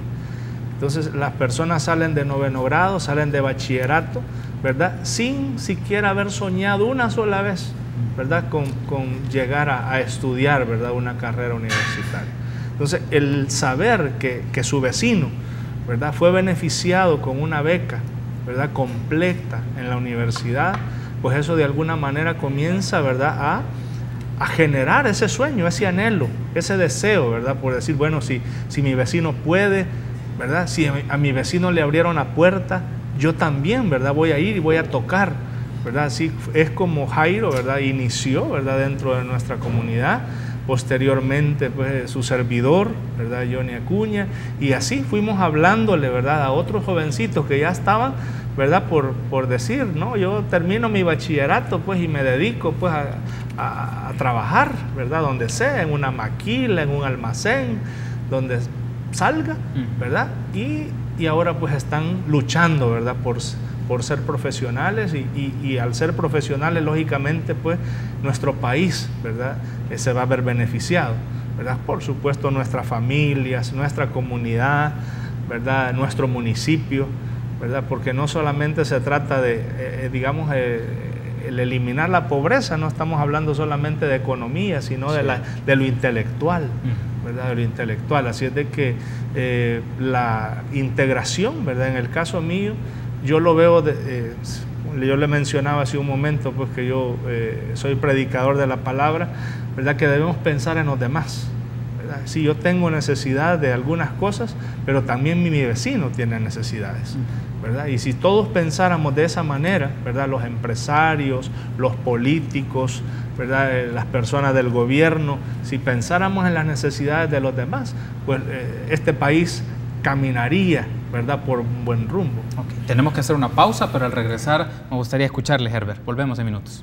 Entonces las personas salen de 9º grado, salen de bachillerato, ¿verdad?, sin siquiera haber soñado una sola vez, ¿verdad?, con llegar a estudiar, ¿verdad?, una carrera universitaria. Entonces el saber que su vecino, ¿verdad?, fue beneficiado con una beca, ¿verdad?, completa en la universidad, pues eso de alguna manera comienza, ¿verdad?, a generar ese sueño, ese anhelo, ese deseo, ¿verdad?, por decir, bueno, si mi vecino puede, ¿verdad?, si a mi vecino le abrieron la puerta, yo también, ¿verdad?, voy a ir y voy a tocar, ¿verdad? Así es como Jairo, ¿verdad?, inició, ¿verdad?, dentro de nuestra comunidad. Posteriormente, pues, su servidor, ¿verdad?, Johnny Acuña, y así fuimos hablándole, ¿verdad?, a otros jovencitos que ya estaban, ¿verdad?, por decir, no, yo termino mi bachillerato, pues, y me dedico, pues, a trabajar, ¿verdad?, donde sea, en una maquila, en un almacén, donde salga, ¿verdad?, y ahora, pues, están luchando, ¿verdad?, por ser profesionales y al ser profesionales, lógicamente, pues, nuestro país, ¿verdad?, se va a ver beneficiado, ¿verdad? Por supuesto, nuestras familias, nuestra comunidad, ¿verdad?, nuestro municipio, ¿verdad?, porque no solamente se trata de, digamos, el eliminar la pobreza, no estamos hablando solamente de economía, sino de lo intelectual, ¿verdad?, de lo intelectual. Así es de que la integración, ¿verdad?, en el caso mío, yo lo veo, yo le mencionaba hace un momento, pues, que yo soy predicador de la palabra, ¿verdad?, que debemos pensar en los demás, ¿verdad? Sí, yo tengo necesidad de algunas cosas, pero también mi vecino tiene necesidades, ¿verdad? Y si todos pensáramos de esa manera, ¿verdad?, los empresarios, los políticos, ¿verdad?, las personas del gobierno, si pensáramos en las necesidades de los demás, pues este país caminaría, ¿verdad?, por un buen rumbo. Okay. Tenemos que hacer una pausa, pero al regresar me gustaría escucharle, Herbert. Volvemos en minutos.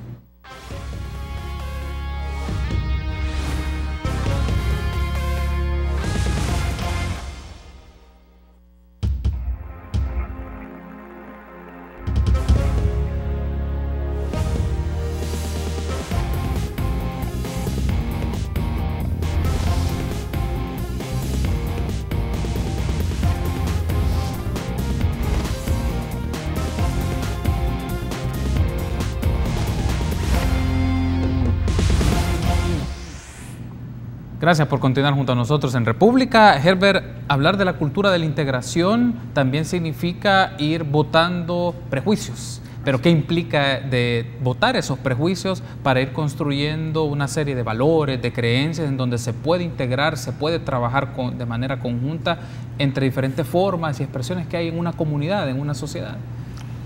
Gracias por continuar junto a nosotros en República. Herbert, hablar de la cultura de la integración también significa ir botando prejuicios. Pero ¿qué implica de botar esos prejuicios para ir construyendo una serie de valores, de creencias en donde se puede integrar, se puede trabajar de manera conjunta entre diferentes formas y expresiones que hay en una comunidad, en una sociedad?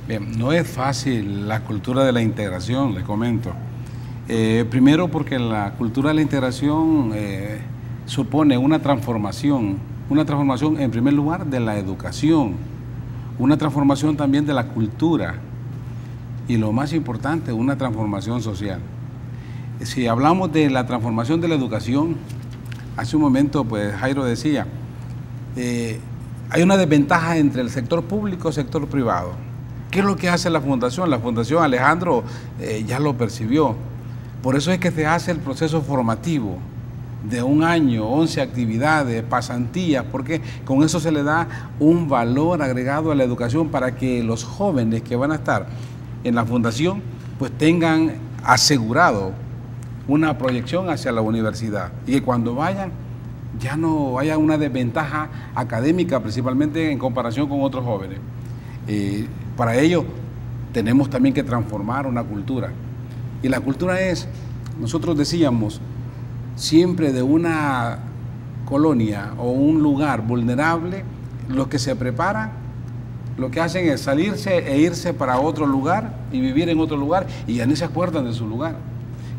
Bien, no es fácil la cultura de la integración, les comento. Primero porque la cultura de la integración supone una transformación en primer lugar de la educación, una transformación también de la cultura y lo más importante, una transformación social. Si hablamos de la transformación de la educación, hace un momento pues Jairo decía, hay una desventaja entre el sector público y el sector privado. ¿Qué es lo que hace la Fundación? La Fundación, Alejandro ya lo percibió. Por eso es que se hace el proceso formativo de un año, 11 actividades, pasantías, porque con eso se le da un valor agregado a la educación para que los jóvenes que van a estar en la Fundación pues tengan asegurado una proyección hacia la universidad y que cuando vayan ya no haya una desventaja académica, principalmente en comparación con otros jóvenes. Para ello tenemos también que transformar una cultura. Y la cultura es, nosotros decíamos, siempre de una colonia o un lugar vulnerable, los que se preparan, lo que hacen es salirse e irse para otro lugar y vivir en otro lugar y ya ni se acuerdan de su lugar.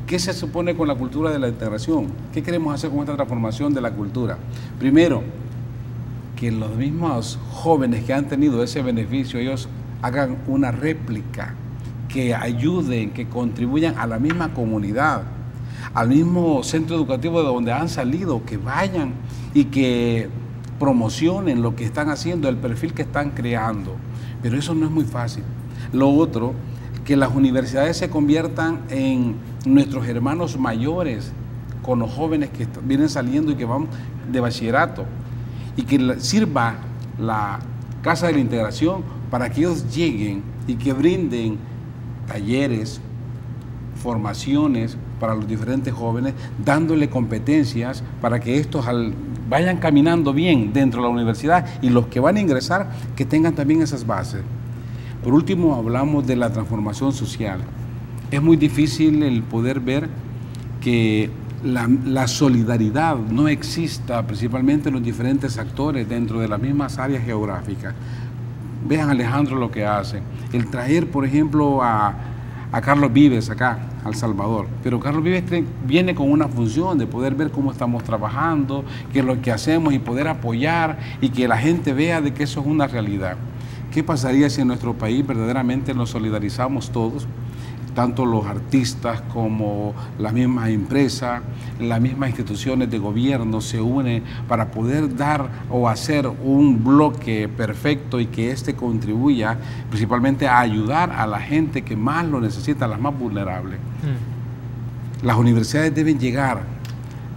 ¿Qué se supone con la cultura de la integración? ¿Qué queremos hacer con esta transformación de la cultura? Primero, que los mismos jóvenes que han tenido ese beneficio, ellos hagan una réplica, que ayuden, que contribuyan a la misma comunidad, al mismo centro educativo de donde han salido, que vayan y que promocionen lo que están haciendo, el perfil que están creando. Pero eso no es muy fácil. Lo otro, que las universidades se conviertan en nuestros hermanos mayores con los jóvenes que vienen saliendo y que van de bachillerato, y que sirva la Casa de la Integración para que ellos lleguen y que brinden talleres, formaciones para los diferentes jóvenes, dándole competencias para que estos vayan caminando bien dentro de la universidad, y los que van a ingresar que tengan también esas bases. Por último, hablamos de la transformación social. Es muy difícil el poder ver que la solidaridad no exista, principalmente en los diferentes actores dentro de las mismas áreas geográficas. Vean, Alejandro, lo que hace. El traer, por ejemplo, a Carlos Vives acá, a El Salvador. Pero Carlos Vives viene con una función de poder ver cómo estamos trabajando, qué es lo que hacemos, y poder apoyar y que la gente vea de que eso es una realidad. ¿Qué pasaría si en nuestro país verdaderamente nos solidarizamos todos? Tanto los artistas como las mismas empresas, las mismas instituciones de gobierno se unen para poder dar o hacer un bloque perfecto y que éste contribuya principalmente a ayudar a la gente que más lo necesita, las más vulnerables. Las universidades deben llegar,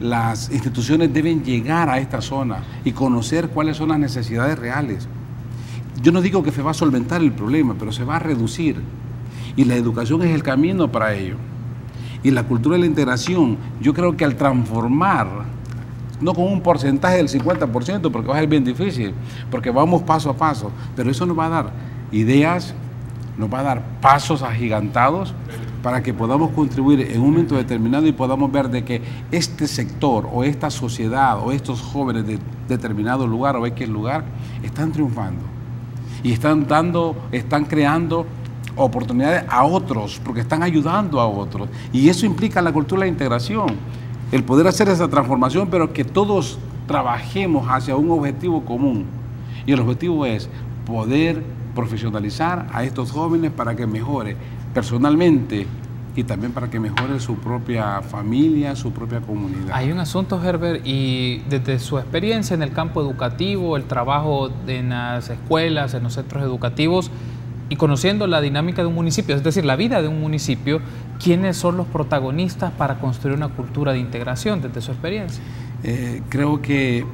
las instituciones deben llegar a esta zona y conocer cuáles son las necesidades reales. Yo no digo que se va a solventar el problema, pero se va a reducir. Y la educación es el camino para ello. Y la cultura de la integración, yo creo que al transformar, no con un porcentaje del 50%, porque va a ser bien difícil, porque vamos paso a paso, pero eso nos va a dar ideas, nos va a dar pasos agigantados para que podamos contribuir en un momento determinado y podamos ver de que este sector o esta sociedad o estos jóvenes de determinado lugar o X lugar están triunfando y están creando oportunidades a otros, porque están ayudando a otros. Y eso implica la cultura de la integración, el poder hacer esa transformación, pero que todos trabajemos hacia un objetivo común. Y el objetivo es poder profesionalizar a estos jóvenes para que mejore personalmente y también para que mejore su propia familia, su propia comunidad. Hay un asunto, Herbert, y desde su experiencia en el campo educativo, el trabajo en las escuelas, en los centros educativos, y conociendo la dinámica de un municipio, es decir, la vida de un municipio, ¿quiénes son los protagonistas para construir una cultura de integración desde su experiencia? Creo que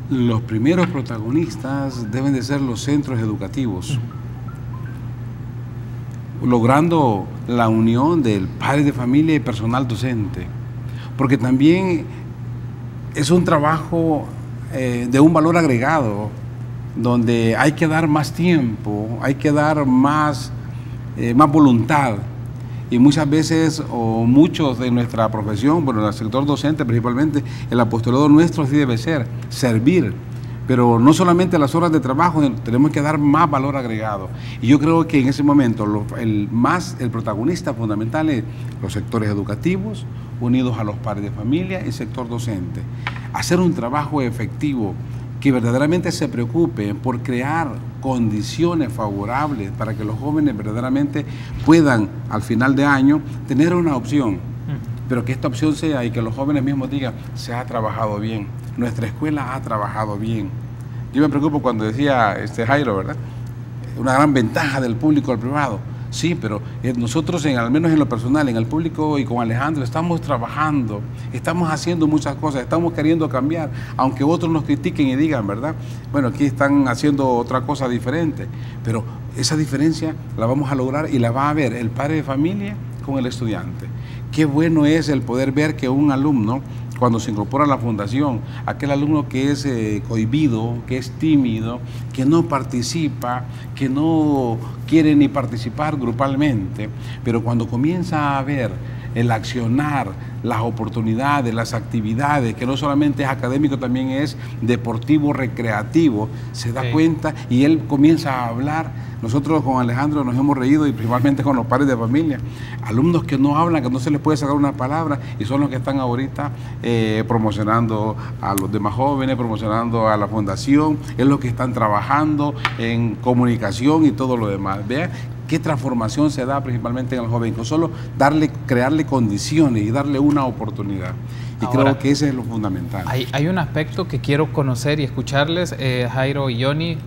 los primeros protagonistas deben de ser los centros educativos, logrando la unión del padre de familia y personal docente, porque también es un trabajo de un valor agregado, donde hay que dar más tiempo, hay que dar más voluntad, y muchas veces o muchos de nuestra profesión, bueno, en el sector docente principalmente, el apostolado nuestro sí debe ser servir, pero no solamente las horas de trabajo, tenemos que dar más valor agregado. Y yo creo que en ese momento el protagonista fundamental es los sectores educativos, unidos a los padres de familia y el sector docente. Hacer un trabajo efectivo que verdaderamente se preocupe por crear condiciones favorables para que los jóvenes verdaderamente puedan al final de año tener una opción, pero que esta opción sea y que los jóvenes mismos digan, se ha trabajado bien, nuestra escuela ha trabajado bien. Yo me preocupo cuando decía Jairo, ¿verdad? Una gran ventaja del público al privado. Sí, pero nosotros, al menos en lo personal, en el público y con Alejandro, estamos trabajando, estamos haciendo muchas cosas, estamos queriendo cambiar, aunque otros nos critiquen y digan, ¿verdad? Bueno, aquí están haciendo otra cosa diferente, pero esa diferencia la vamos a lograr y la va a ver el padre de familia con el estudiante. Qué bueno es el poder ver que un alumno, cuando se incorpora a la fundación, aquel alumno que es cohibido, que es tímido, que no participa, que no quiere ni participar grupalmente, pero cuando comienza a ver el accionar, las oportunidades, las actividades, que no solamente es académico, también es deportivo, recreativo, se da cuenta y él comienza a hablar. Nosotros con Alejandro nos hemos reído, y principalmente con los padres de familia, alumnos que no hablan, que no se les puede sacar una palabra, y son los que están ahorita promocionando a los demás jóvenes, promocionando a la fundación, es los que están trabajando en comunicación y todo lo demás. Vean qué transformación se da principalmente en el joven, con solo crearle condiciones y darle una oportunidad. Y ahora, creo que ese es lo fundamental. Hay un aspecto que quiero conocer y escucharles, Jairo y Johnny.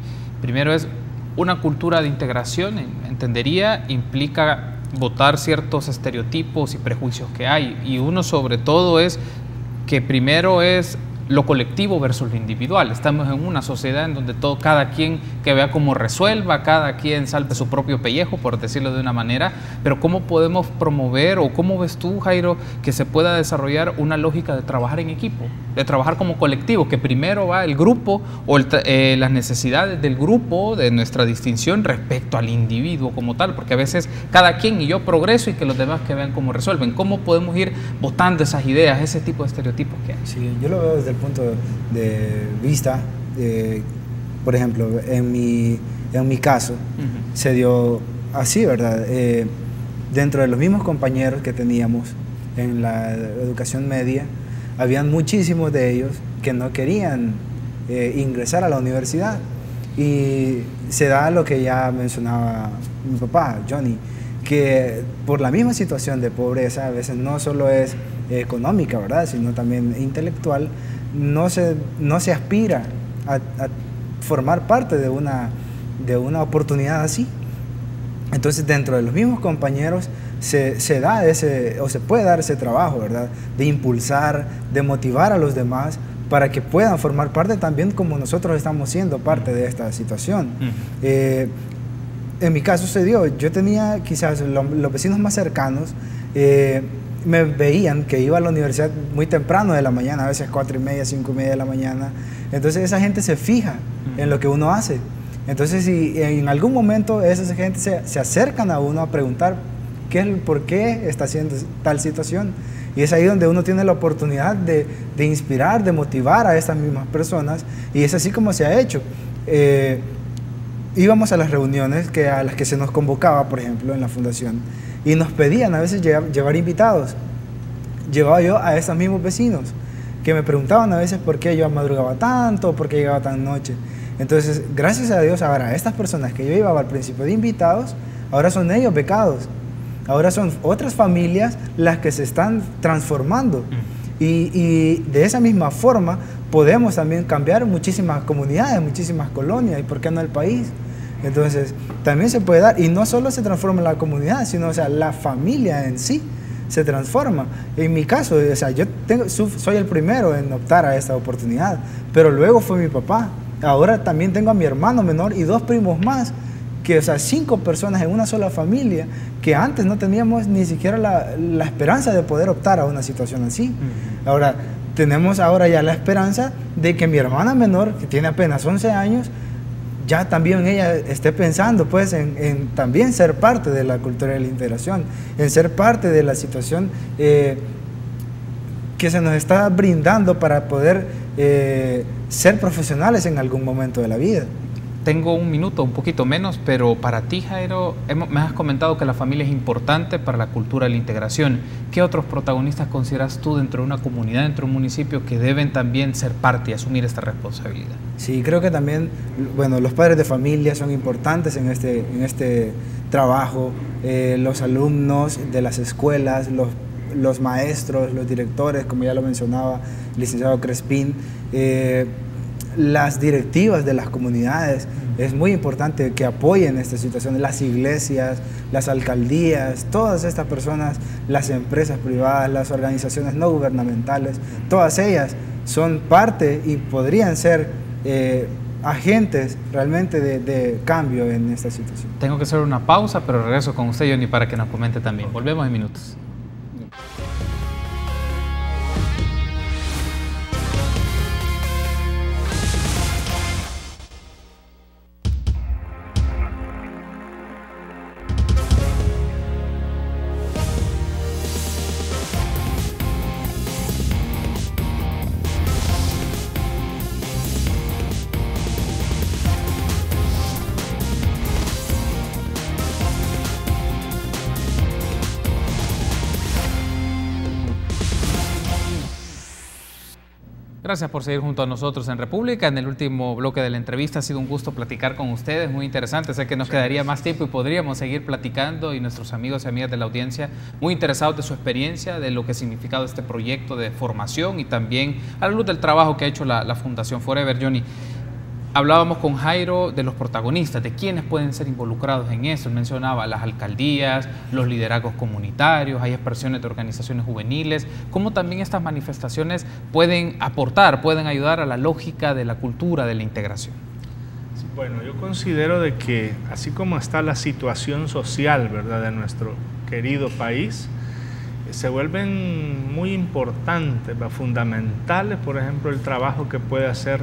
Primero es una cultura de integración, entendería, implica botar ciertos estereotipos y prejuicios que hay. Y uno sobre todo es que primero es lo colectivo versus lo individual. Estamos en una sociedad en donde cada quien que vea cómo resuelva, cada quien salve su propio pellejo, por decirlo de una manera, pero ¿cómo podemos promover, o cómo ves tú, Jairo, que se pueda desarrollar una lógica de trabajar en equipo, de trabajar como colectivo, que primero va el grupo o las necesidades del grupo, de nuestra distinción respecto al individuo como tal, porque a veces cada quien y yo progreso y que los demás que vean cómo resuelven? ¿Cómo podemos ir botando esas ideas, ese tipo de estereotipos que hay? Sí, yo lo veo desde el punto de vista, por ejemplo, en mi caso, se dio así, ¿verdad? Dentro de los mismos compañeros que teníamos en la educación media, habían muchísimos de ellos que no querían ingresar a la universidad, y se da lo que ya mencionaba mi papá, Johnny, que por la misma situación de pobreza, a veces no solo es económica, ¿verdad?, sino también intelectual, no se aspira a formar parte de una oportunidad así. Entonces, dentro de los mismos compañeros se da o se puede dar ese trabajo, ¿verdad?, de impulsar, de motivar a los demás para que puedan formar parte también, como nosotros estamos siendo parte de esta situación. En mi caso se dio, yo tenía quizás los vecinos más cercanos, me veían que iba a la universidad muy temprano de la mañana, a veces 4:30, 5:30 de la mañana. Entonces esa gente se fija en lo que uno hace. Entonces, si en algún momento esa gente se acercan a uno a preguntar por qué está haciendo tal situación, y es ahí donde uno tiene la oportunidad de inspirar, de motivar a estas mismas personas, y es así como se ha hecho. Íbamos a las reuniones a las que se nos convocaba, por ejemplo, en la fundación, y nos pedían a veces llevar invitados. Llevaba yo a esos mismos vecinos que me preguntaban a veces por qué yo madrugaba tanto, por qué llegaba tan noche. Entonces, gracias a Dios, ahora estas personas que yo llevaba al principio de invitados, ahora son ellos becados. Ahora son otras familias las que se están transformando. Y de esa misma forma podemos también cambiar muchísimas comunidades, muchísimas colonias, y por qué no el país. Entonces, también se puede dar, y no solo se transforma la comunidad, sino, o sea, la familia en sí se transforma. En mi caso, o sea, yo soy el primero en optar a esta oportunidad, pero luego fue mi papá. Ahora también tengo a mi hermano menor y 2 primos más, que, o sea, 5 personas en una sola familia, que antes no teníamos ni siquiera la esperanza de poder optar a una situación así. Ahora, tenemos ahora ya la esperanza de que mi hermana menor, que tiene apenas 11 años, ya también ella esté pensando pues en también ser parte de la cultura de la integración, en ser parte de la situación que se nos está brindando para poder ser profesionales en algún momento de la vida. Tengo un minuto, un poquito menos, pero para ti, Jairo, me has comentado que la familia es importante para la cultura de la integración. ¿Qué otros protagonistas consideras tú dentro de una comunidad, dentro de un municipio, que deben también ser parte y asumir esta responsabilidad? Sí, creo que también, bueno, los padres de familia son importantes en este trabajo, los alumnos de las escuelas, los maestros, los directores, como ya lo mencionaba el licenciado Crespín, las directivas de las comunidades. Es muy importante que apoyen esta situación, las iglesias, las alcaldías, todas estas personas, las empresas privadas, las organizaciones no gubernamentales, todas ellas son parte y podrían ser agentes realmente de cambio en esta situación. Tengo que hacer una pausa, pero regreso con usted, Johnny, para que nos comente también. Volvemos en minutos. Gracias por seguir junto a nosotros en República. En el último bloque de la entrevista ha sido un gusto platicar con ustedes, muy interesante. Sé que nos quedaría más tiempo y podríamos seguir platicando, y nuestros amigos y amigas de la audiencia muy interesados de su experiencia, de lo que ha significado este proyecto de formación y también a la luz del trabajo que ha hecho la Fundación Forever. Johnny, hablábamos con Jairo de los protagonistas, de quiénes pueden ser involucrados en eso. Él mencionaba las alcaldías, los liderazgos comunitarios, hay expresiones de organizaciones juveniles, cómo también estas manifestaciones pueden aportar, pueden ayudar a la lógica de la cultura de la integración. Bueno, yo considero de que así como está la situación social, ¿verdad?, de nuestro querido país, se vuelven muy importantes, fundamentales, por ejemplo, el trabajo que puede hacer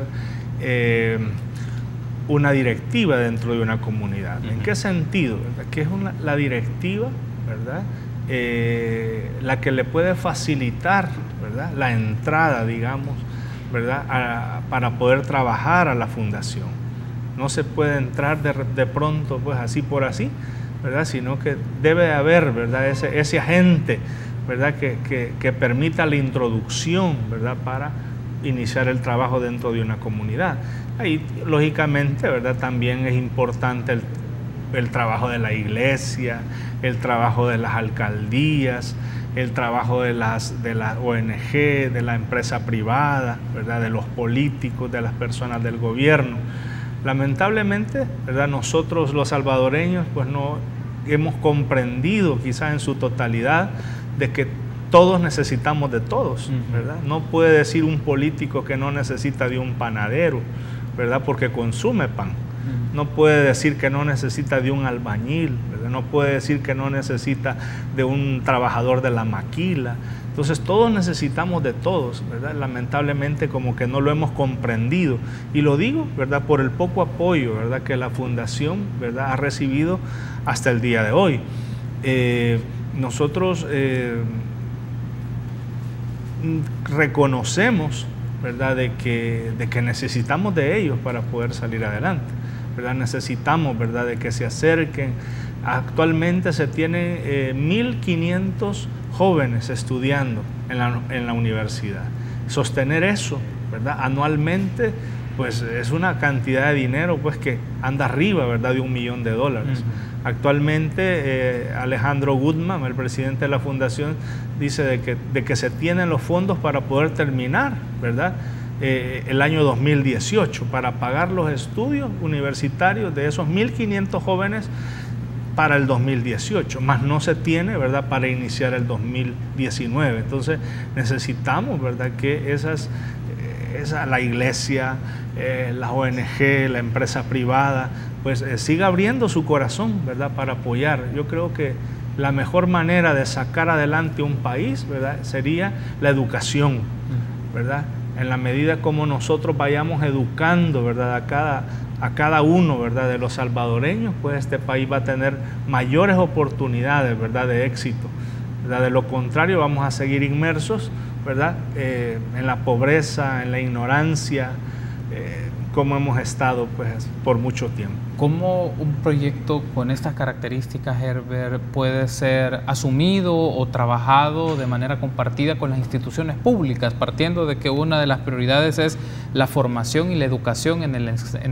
una directiva dentro de una comunidad. ¿En qué sentido? ¿Verdad? Que es la directiva, ¿verdad?, la que le puede facilitar, ¿verdad?, la entrada, digamos, ¿verdad?, para poder trabajar a la fundación. No se puede entrar de pronto, pues así por así, ¿verdad?, sino que debe haber, ¿verdad?, ese agente, ¿verdad?, que permita la introducción, ¿verdad?, para iniciar el trabajo dentro de una comunidad. Ahí, lógicamente, ¿verdad?, también es importante el trabajo de la iglesia, el trabajo de las alcaldías, el trabajo de la ONG, de la empresa privada, ¿verdad?, de los políticos, de las personas del gobierno. Lamentablemente, ¿verdad?, nosotros los salvadoreños pues no hemos comprendido quizás en su totalidad de que todos necesitamos de todos, ¿verdad? No puede decir un político que no necesita de un panadero, ¿verdad?, porque consume pan. No puede decir que no necesita de un albañil, ¿verdad? No puede decir que no necesita de un trabajador de la maquila. Entonces todos necesitamos de todos, ¿verdad? Lamentablemente como que no lo hemos comprendido. Y lo digo, ¿verdad?, por el poco apoyo, ¿verdad?, que la Fundación, ¿verdad?, ha recibido hasta el día de hoy. Nosotros reconocemos, ¿verdad?, de que necesitamos de ellos para poder salir adelante, ¿verdad? Necesitamos, ¿verdad?, de que se acerquen. Actualmente se tienen 1.500 jóvenes estudiando en la universidad. Sostener eso, ¿verdad?, anualmente, pues es una cantidad de dinero pues que anda arriba, ¿verdad?, de $1 millón. Actualmente Alejandro Gutman, el presidente de la Fundación, dice de que se tienen los fondos para poder terminar, ¿verdad?, el año 2018, para pagar los estudios universitarios de esos 1.500 jóvenes para el 2018, más no se tiene, ¿verdad?, para iniciar el 2019. Entonces necesitamos, ¿verdad?, que la iglesia, las ONG, la empresa privada, pues siga abriendo su corazón, ¿verdad?, para apoyar. Yo creo que la mejor manera de sacar adelante un país, ¿verdad?, sería la educación, ¿verdad? En la medida como nosotros vayamos educando, ¿verdad?, a cada uno, ¿verdad?, de los salvadoreños, pues este país va a tener mayores oportunidades, ¿verdad?, de éxito, ¿verdad? De lo contrario, vamos a seguir inmersos, ¿verdad?, en la pobreza, en la ignorancia, como hemos estado pues por mucho tiempo. ¿Cómo un proyecto con estas características, Herbert, puede ser asumido o trabajado de manera compartida con las instituciones públicas, partiendo de que una de las prioridades es la formación y la educación en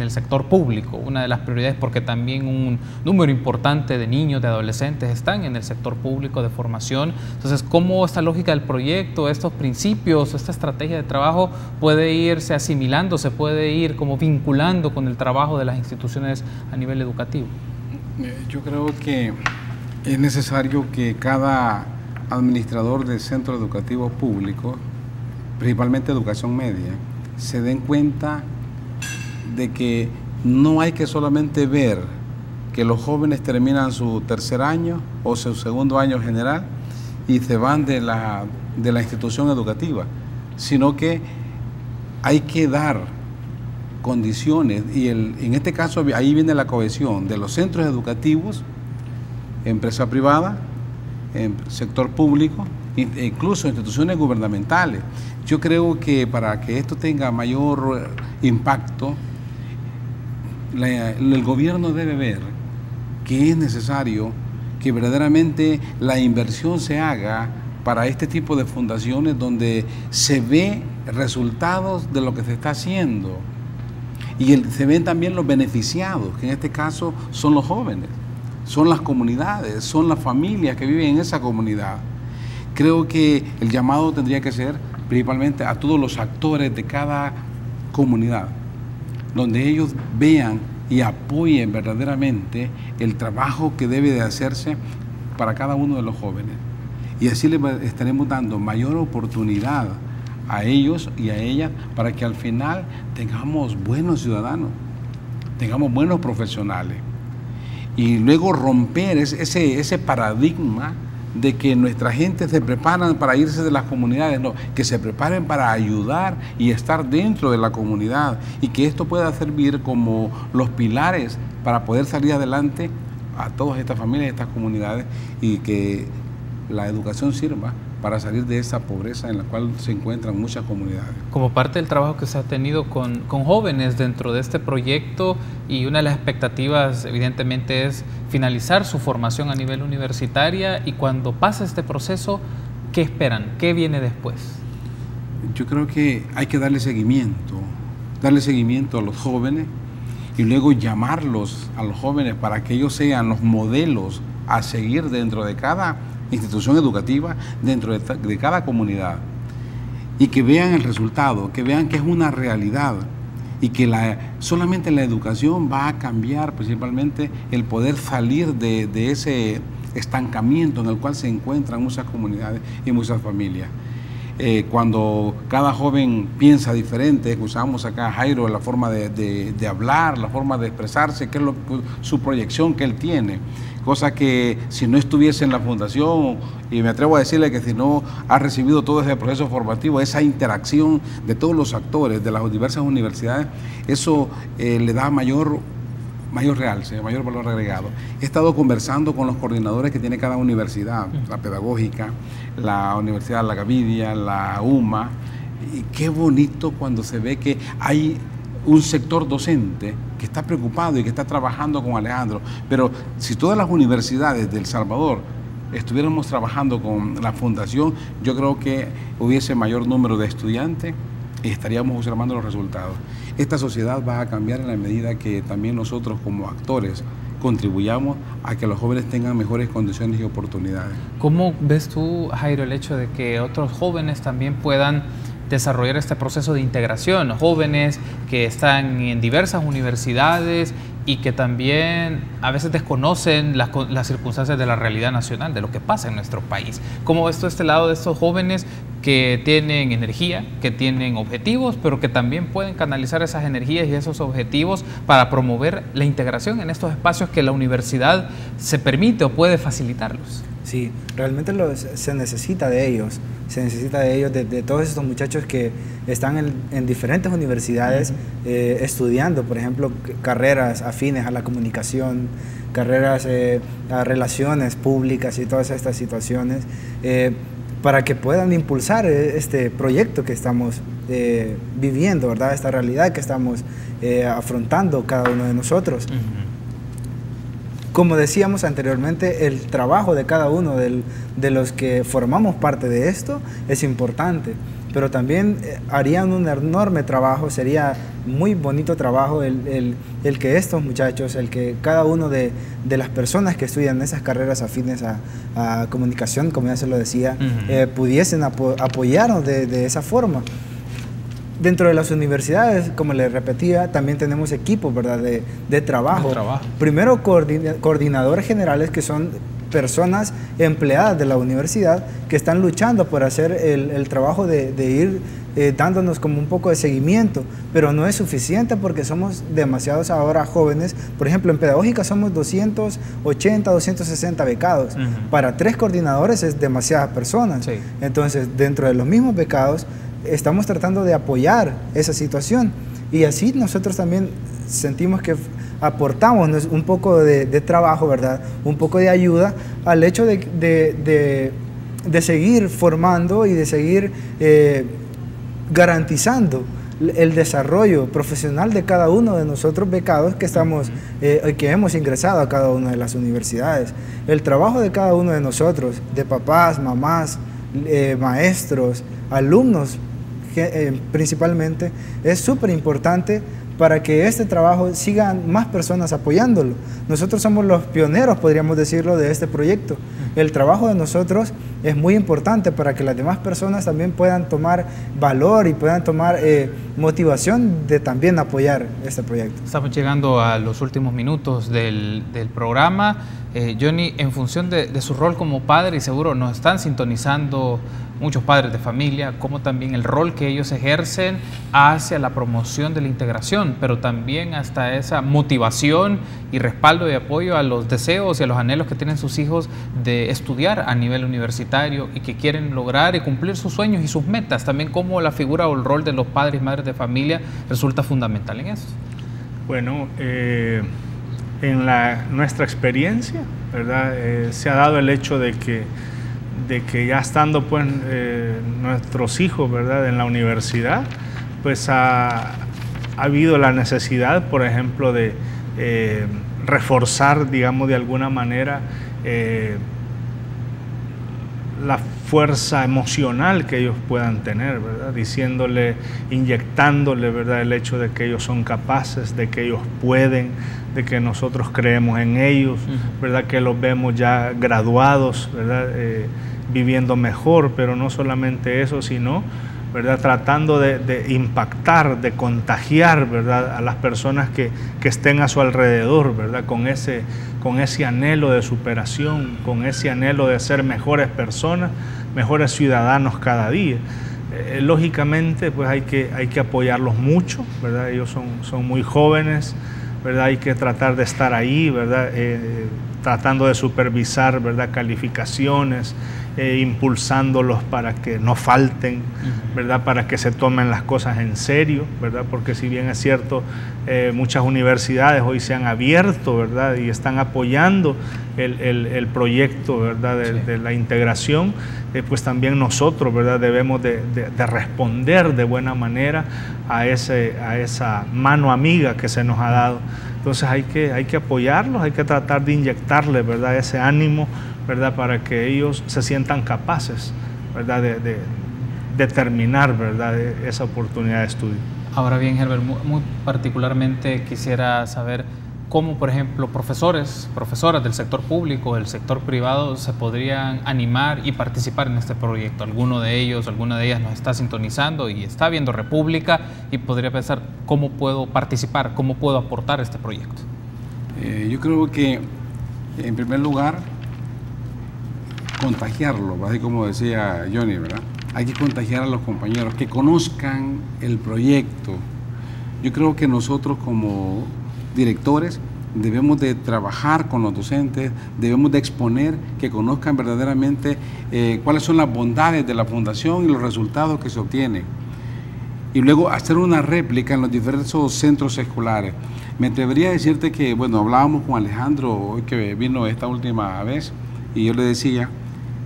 el sector público? Una de las prioridades, porque también un número importante de niños, de adolescentes están en el sector público de formación. Entonces, ¿cómo esta lógica del proyecto, estos principios, esta estrategia de trabajo puede irse asimilando, se puede ir como vinculando con el trabajo de las instituciones a nivel educativo? Yo creo que es necesario que cada administrador de centros educativos públicos, principalmente educación media, se den cuenta de que no hay que solamente ver que los jóvenes terminan su tercer año o su segundo año general y se van de la institución educativa, sino que hay que dar condiciones, y en este caso ahí viene la cohesión de los centros educativos, empresa privada, sector público, incluso instituciones gubernamentales. Yo creo que para que esto tenga mayor impacto, el gobierno debe ver que es necesario que verdaderamente la inversión se haga para este tipo de fundaciones donde se ve resultados de lo que se está haciendo y se ven también los beneficiados, que en este caso son los jóvenes, son las comunidades, son las familias que viven en esa comunidad. Creo que el llamado tendría que ser principalmente a todos los actores de cada comunidad, donde ellos vean y apoyen verdaderamente el trabajo que debe de hacerse para cada uno de los jóvenes. Y así les estaremos dando mayor oportunidad a ellos y a ellas para que al final tengamos buenos ciudadanos, tengamos buenos profesionales. Y luego romper ese paradigma de que nuestra gente se preparan para irse de las comunidades, no, que se preparen para ayudar y estar dentro de la comunidad y que esto pueda servir como los pilares para poder salir adelante a todas estas familias y estas comunidades y que la educación sirva para salir de esa pobreza en la cual se encuentran muchas comunidades. Como parte del trabajo que se ha tenido con jóvenes dentro de este proyecto, y una de las expectativas evidentemente es finalizar su formación a nivel universitaria, y cuando pase este proceso, ¿qué esperan? ¿Qué viene después? Yo creo que hay que darle seguimiento a los jóvenes y luego llamarlos a los jóvenes para que ellos sean los modelos a seguir dentro de cada institución educativa, dentro de cada comunidad, y que vean el resultado, que vean que es una realidad y que solamente la educación va a cambiar principalmente el poder salir de ese estancamiento en el cual se encuentran muchas comunidades y muchas familias. Cuando cada joven piensa diferente, escuchamos acá a Jairo la forma de hablar, la forma de expresarse, qué es su proyección que él tiene, cosa que si no estuviese en la fundación, y me atrevo a decirle que si no ha recibido todo ese proceso formativo, esa interacción de todos los actores de las diversas universidades, eso le da mayor realce, mayor valor agregado. He estado conversando con los coordinadores que tiene cada universidad, la pedagógica, la Universidad de La Gavidia, la UMA, y qué bonito cuando se ve que hay un sector docente que está preocupado y que está trabajando con Alejandro. Pero si todas las universidades de El Salvador estuviéramos trabajando con la fundación, yo creo que hubiese mayor número de estudiantes y estaríamos observando los resultados. Esta sociedad va a cambiar en la medida que también nosotros como actores contribuyamos a que los jóvenes tengan mejores condiciones y oportunidades. ¿Cómo ves tú, Jairo, el hecho de que otros jóvenes también puedan desarrollar este proceso de integración? Jóvenes que están en diversas universidades y que también a veces desconocen las circunstancias de la realidad nacional, de lo que pasa en nuestro país. ¿Cómo ves tú este lado de estos jóvenes que tienen energía, que tienen objetivos, pero que también pueden canalizar esas energías y esos objetivos para promover la integración en estos espacios que la universidad se permite o puede facilitarlos? Sí, realmente se necesita de ellos, de todos estos muchachos que están en diferentes universidades estudiando, por ejemplo, carreras afines a la comunicación, carreras a relaciones públicas y todas estas situaciones, para que puedan impulsar este proyecto que estamos viviendo, ¿verdad? Esta realidad que estamos afrontando cada uno de nosotros. Como decíamos anteriormente, el trabajo de cada uno de los que formamos parte de esto es importante, pero también harían un enorme trabajo, sería muy bonito trabajo el que estos muchachos, el que cada uno de las personas que estudian esas carreras afines a comunicación, como ya se lo decía, pudiesen apoyarnos de esa forma. Dentro de las universidades, como les repetía, también tenemos equipos, ¿verdad?, de trabajo. Primero, coordinadores generales, que son personas empleadas de la universidad que están luchando por hacer el trabajo de ir dándonos como un poco de seguimiento, pero no es suficiente porque somos demasiados ahora jóvenes. Por ejemplo, en pedagógica somos 280, 260 becados. Para 3 coordinadores es demasiadas personas. Entonces, dentro de los mismos becados, estamos tratando de apoyar esa situación, y así nosotros también sentimos que aportamos un poco de trabajo, ¿verdad?, un poco de ayuda al hecho de seguir formando y de seguir garantizando el desarrollo profesional de cada uno de nosotros becados que que hemos ingresado a cada una de las universidades. El trabajo de cada uno de nosotros, de papás, mamás, maestros, alumnos principalmente, es súper importante para que este trabajo sigan más personas apoyándolo. Nosotros somos los pioneros, podríamos decirlo, de este proyecto. El trabajo de nosotros es muy importante para que las demás personas también puedan tomar valor y puedan tomar motivación de también apoyar este proyecto. Estamos llegando a los últimos minutos del programa. Johnny, en función de su rol como padre, y seguro nos están sintonizando muchos padres de familia, como también el rol que ellos ejercen hacia la promoción de la integración, pero también hasta esa motivación y respaldo y apoyo a los deseos y a los anhelos que tienen sus hijos de estudiar a nivel universitario y que quieren lograr y cumplir sus sueños y sus metas. También cómo la figura o el rol de los padres y madres de familia resulta fundamental en eso. Bueno, en nuestra experiencia, ¿verdad? Se ha dado el hecho de que ya estando pues nuestros hijos, ¿verdad?, en la universidad, pues ha habido la necesidad, por ejemplo, de reforzar, digamos, de alguna manera la fuerza emocional que ellos puedan tener, ¿verdad? Diciéndole, inyectándole, ¿verdad?, el hecho de que ellos son capaces, de que ellos pueden, de que nosotros creemos en ellos, ¿verdad?, que los vemos ya graduados, ¿verdad?, viviendo mejor, pero no solamente eso, sino, ¿verdad?, tratando de impactar, de contagiar, ¿verdad?, a las personas que estén a su alrededor, ¿verdad?, con ese anhelo de superación, con ese anhelo de ser mejores personas, mejores ciudadanos cada día. Lógicamente, pues hay que apoyarlos mucho, ¿verdad? Ellos son muy jóvenes, ¿verdad? Hay que tratar de estar ahí, ¿verdad? Tratando de supervisar, ¿verdad?, calificaciones, impulsándolos para que no falten, ¿verdad?, para que se tomen las cosas en serio, ¿verdad?, porque si bien es cierto, muchas universidades hoy se han abierto, ¿verdad?, y están apoyando el proyecto, ¿verdad?, de la integración, pues también nosotros, ¿verdad?, debemos de responder de buena manera a esa mano amiga que se nos ha dado. Entonces hay que apoyarlos, hay que tratar de inyectarles, ¿verdad?, ese ánimo, ¿verdad?, para que ellos se sientan capaces, ¿verdad?, de terminar, ¿verdad?, esa oportunidad de estudio. Ahora bien, Herbert, muy particularmente quisiera saber cómo, por ejemplo, profesoras del sector público, del sector privado, se podrían animar y participar en este proyecto. Alguna de ellas nos está sintonizando y está viendo República y podría pensar cómo puedo participar, cómo puedo aportar a este proyecto. Yo creo que, en primer lugar, contagiarlo, así como decía Johnny, ¿verdad? Hay que contagiar a los compañeros, que conozcan el proyecto. Yo creo que nosotros como directores debemos de trabajar con los docentes, debemos de exponer, que conozcan verdaderamente cuáles son las bondades de la fundación y los resultados que se obtienen. Y luego hacer una réplica en los diversos centros escolares. Me atrevería a decirte que, bueno, hablábamos con Alejandro hoy que vino esta última vez y yo le decía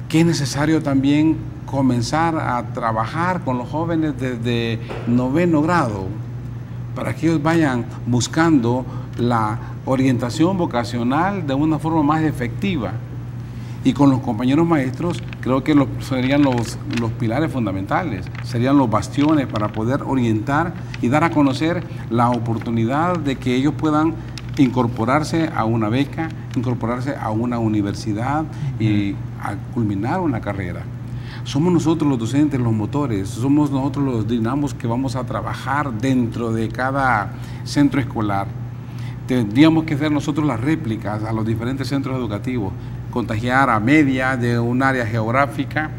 que es necesario también comenzar a trabajar con los jóvenes desde 9º grado para que ellos vayan buscando la orientación vocacional de una forma más efectiva. Y con los compañeros maestros creo que serían los pilares fundamentales, serían los bastiones para poder orientar y dar a conocer la oportunidad de que ellos puedan incorporarse a una beca, incorporarse a una universidad y a culminar una carrera. Somos nosotros los docentes, los motores, somos nosotros los dinamos que vamos a trabajar dentro de cada centro escolar. Tendríamos que hacer nosotros las réplicas a los diferentes centros educativos, contagiar a media de un área geográfica,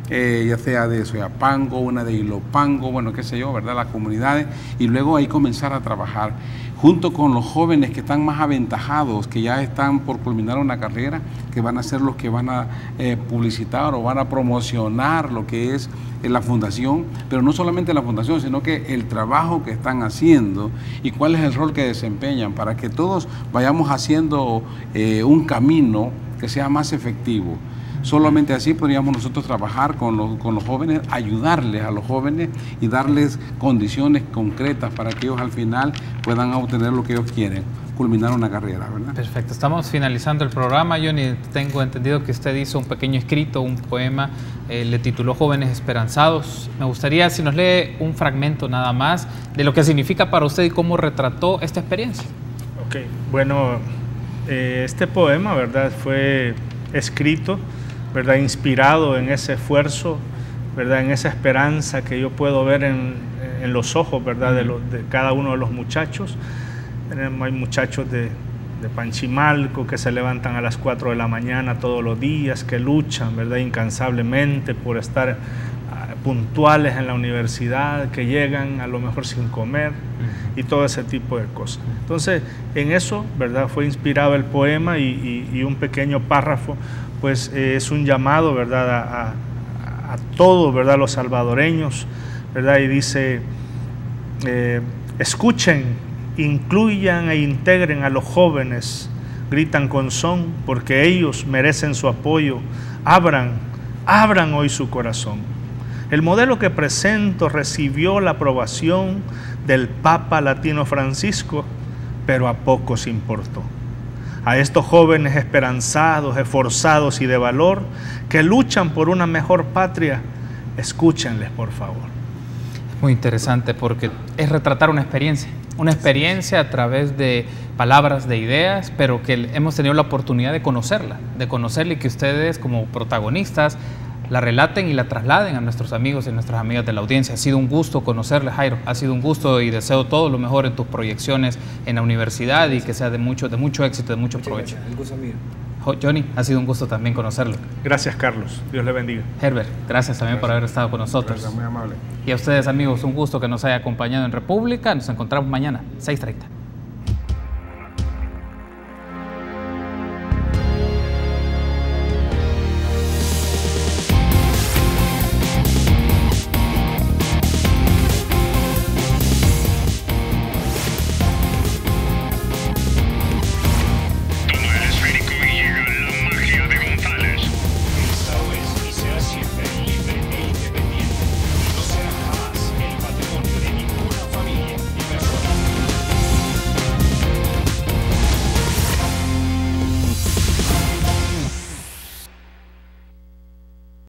ya sea de Soyapango, una de Ilopango, bueno, qué sé yo, ¿verdad?, las comunidades, y luego ahí comenzar a trabajar junto con los jóvenes que están más aventajados, que ya están por culminar una carrera, que van a ser los que van a publicitar o van a promocionar lo que es la fundación, pero no solamente la fundación, sino que el trabajo que están haciendo y cuál es el rol que desempeñan, para que todos vayamos haciendo un camino que sea más efectivo. Solamente así podríamos nosotros trabajar con los jóvenes, ayudarles a los jóvenes y darles condiciones concretas para que ellos al final puedan obtener lo que ellos quieren. culminar una carrera, ¿verdad? Perfecto, estamos finalizando el programa. Johnny, tengo entendido que usted hizo un pequeño escrito, un poema, le tituló Jóvenes Esperanzados. Me gustaría si nos lee un fragmento nada más de lo que significa para usted y cómo retrató esta experiencia. Ok, bueno, este poema, ¿verdad?, fue escrito, ¿verdad?, inspirado en ese esfuerzo, ¿verdad?, en esa esperanza que yo puedo ver en los ojos, ¿verdad?, de cada uno de los muchachos. Hay muchachos de Panchimalco que se levantan a las 4 de la mañana todos los días, que luchan, ¿verdad?, incansablemente por estar puntuales en la universidad, que llegan a lo mejor sin comer y todo ese tipo de cosas. Entonces, en eso, ¿verdad?, fue inspirado el poema y un pequeño párrafo, pues es un llamado, ¿verdad?, a todos, ¿verdad?, los salvadoreños, ¿verdad?, y dice, escuchen, incluyan e integren a los jóvenes, gritan con son, porque ellos merecen su apoyo, abran hoy su corazón. El modelo que presento recibió la aprobación del Papa Latino Francisco, pero a pocos importó. A estos jóvenes esperanzados, esforzados y de valor, que luchan por una mejor patria, escúchenles, por favor. Es muy interesante porque es retratar una experiencia a través de palabras, de ideas, pero que hemos tenido la oportunidad de conocerla y que ustedes como protagonistas la relaten y la trasladen a nuestros amigos y nuestras amigas de la audiencia. Ha sido un gusto conocerle, Jairo, ha sido un gusto y deseo todo lo mejor en tus proyecciones en la universidad y que sea de mucho éxito, de mucho provecho. El gusto mío. Johnny, ha sido un gusto también conocerlo. Gracias, Carlos. Dios le bendiga. Herbert, gracias también por haber estado con nosotros. Gracias, muy amable. Y a ustedes, amigos, un gusto que nos haya acompañado en República. Nos encontramos mañana, 6:30.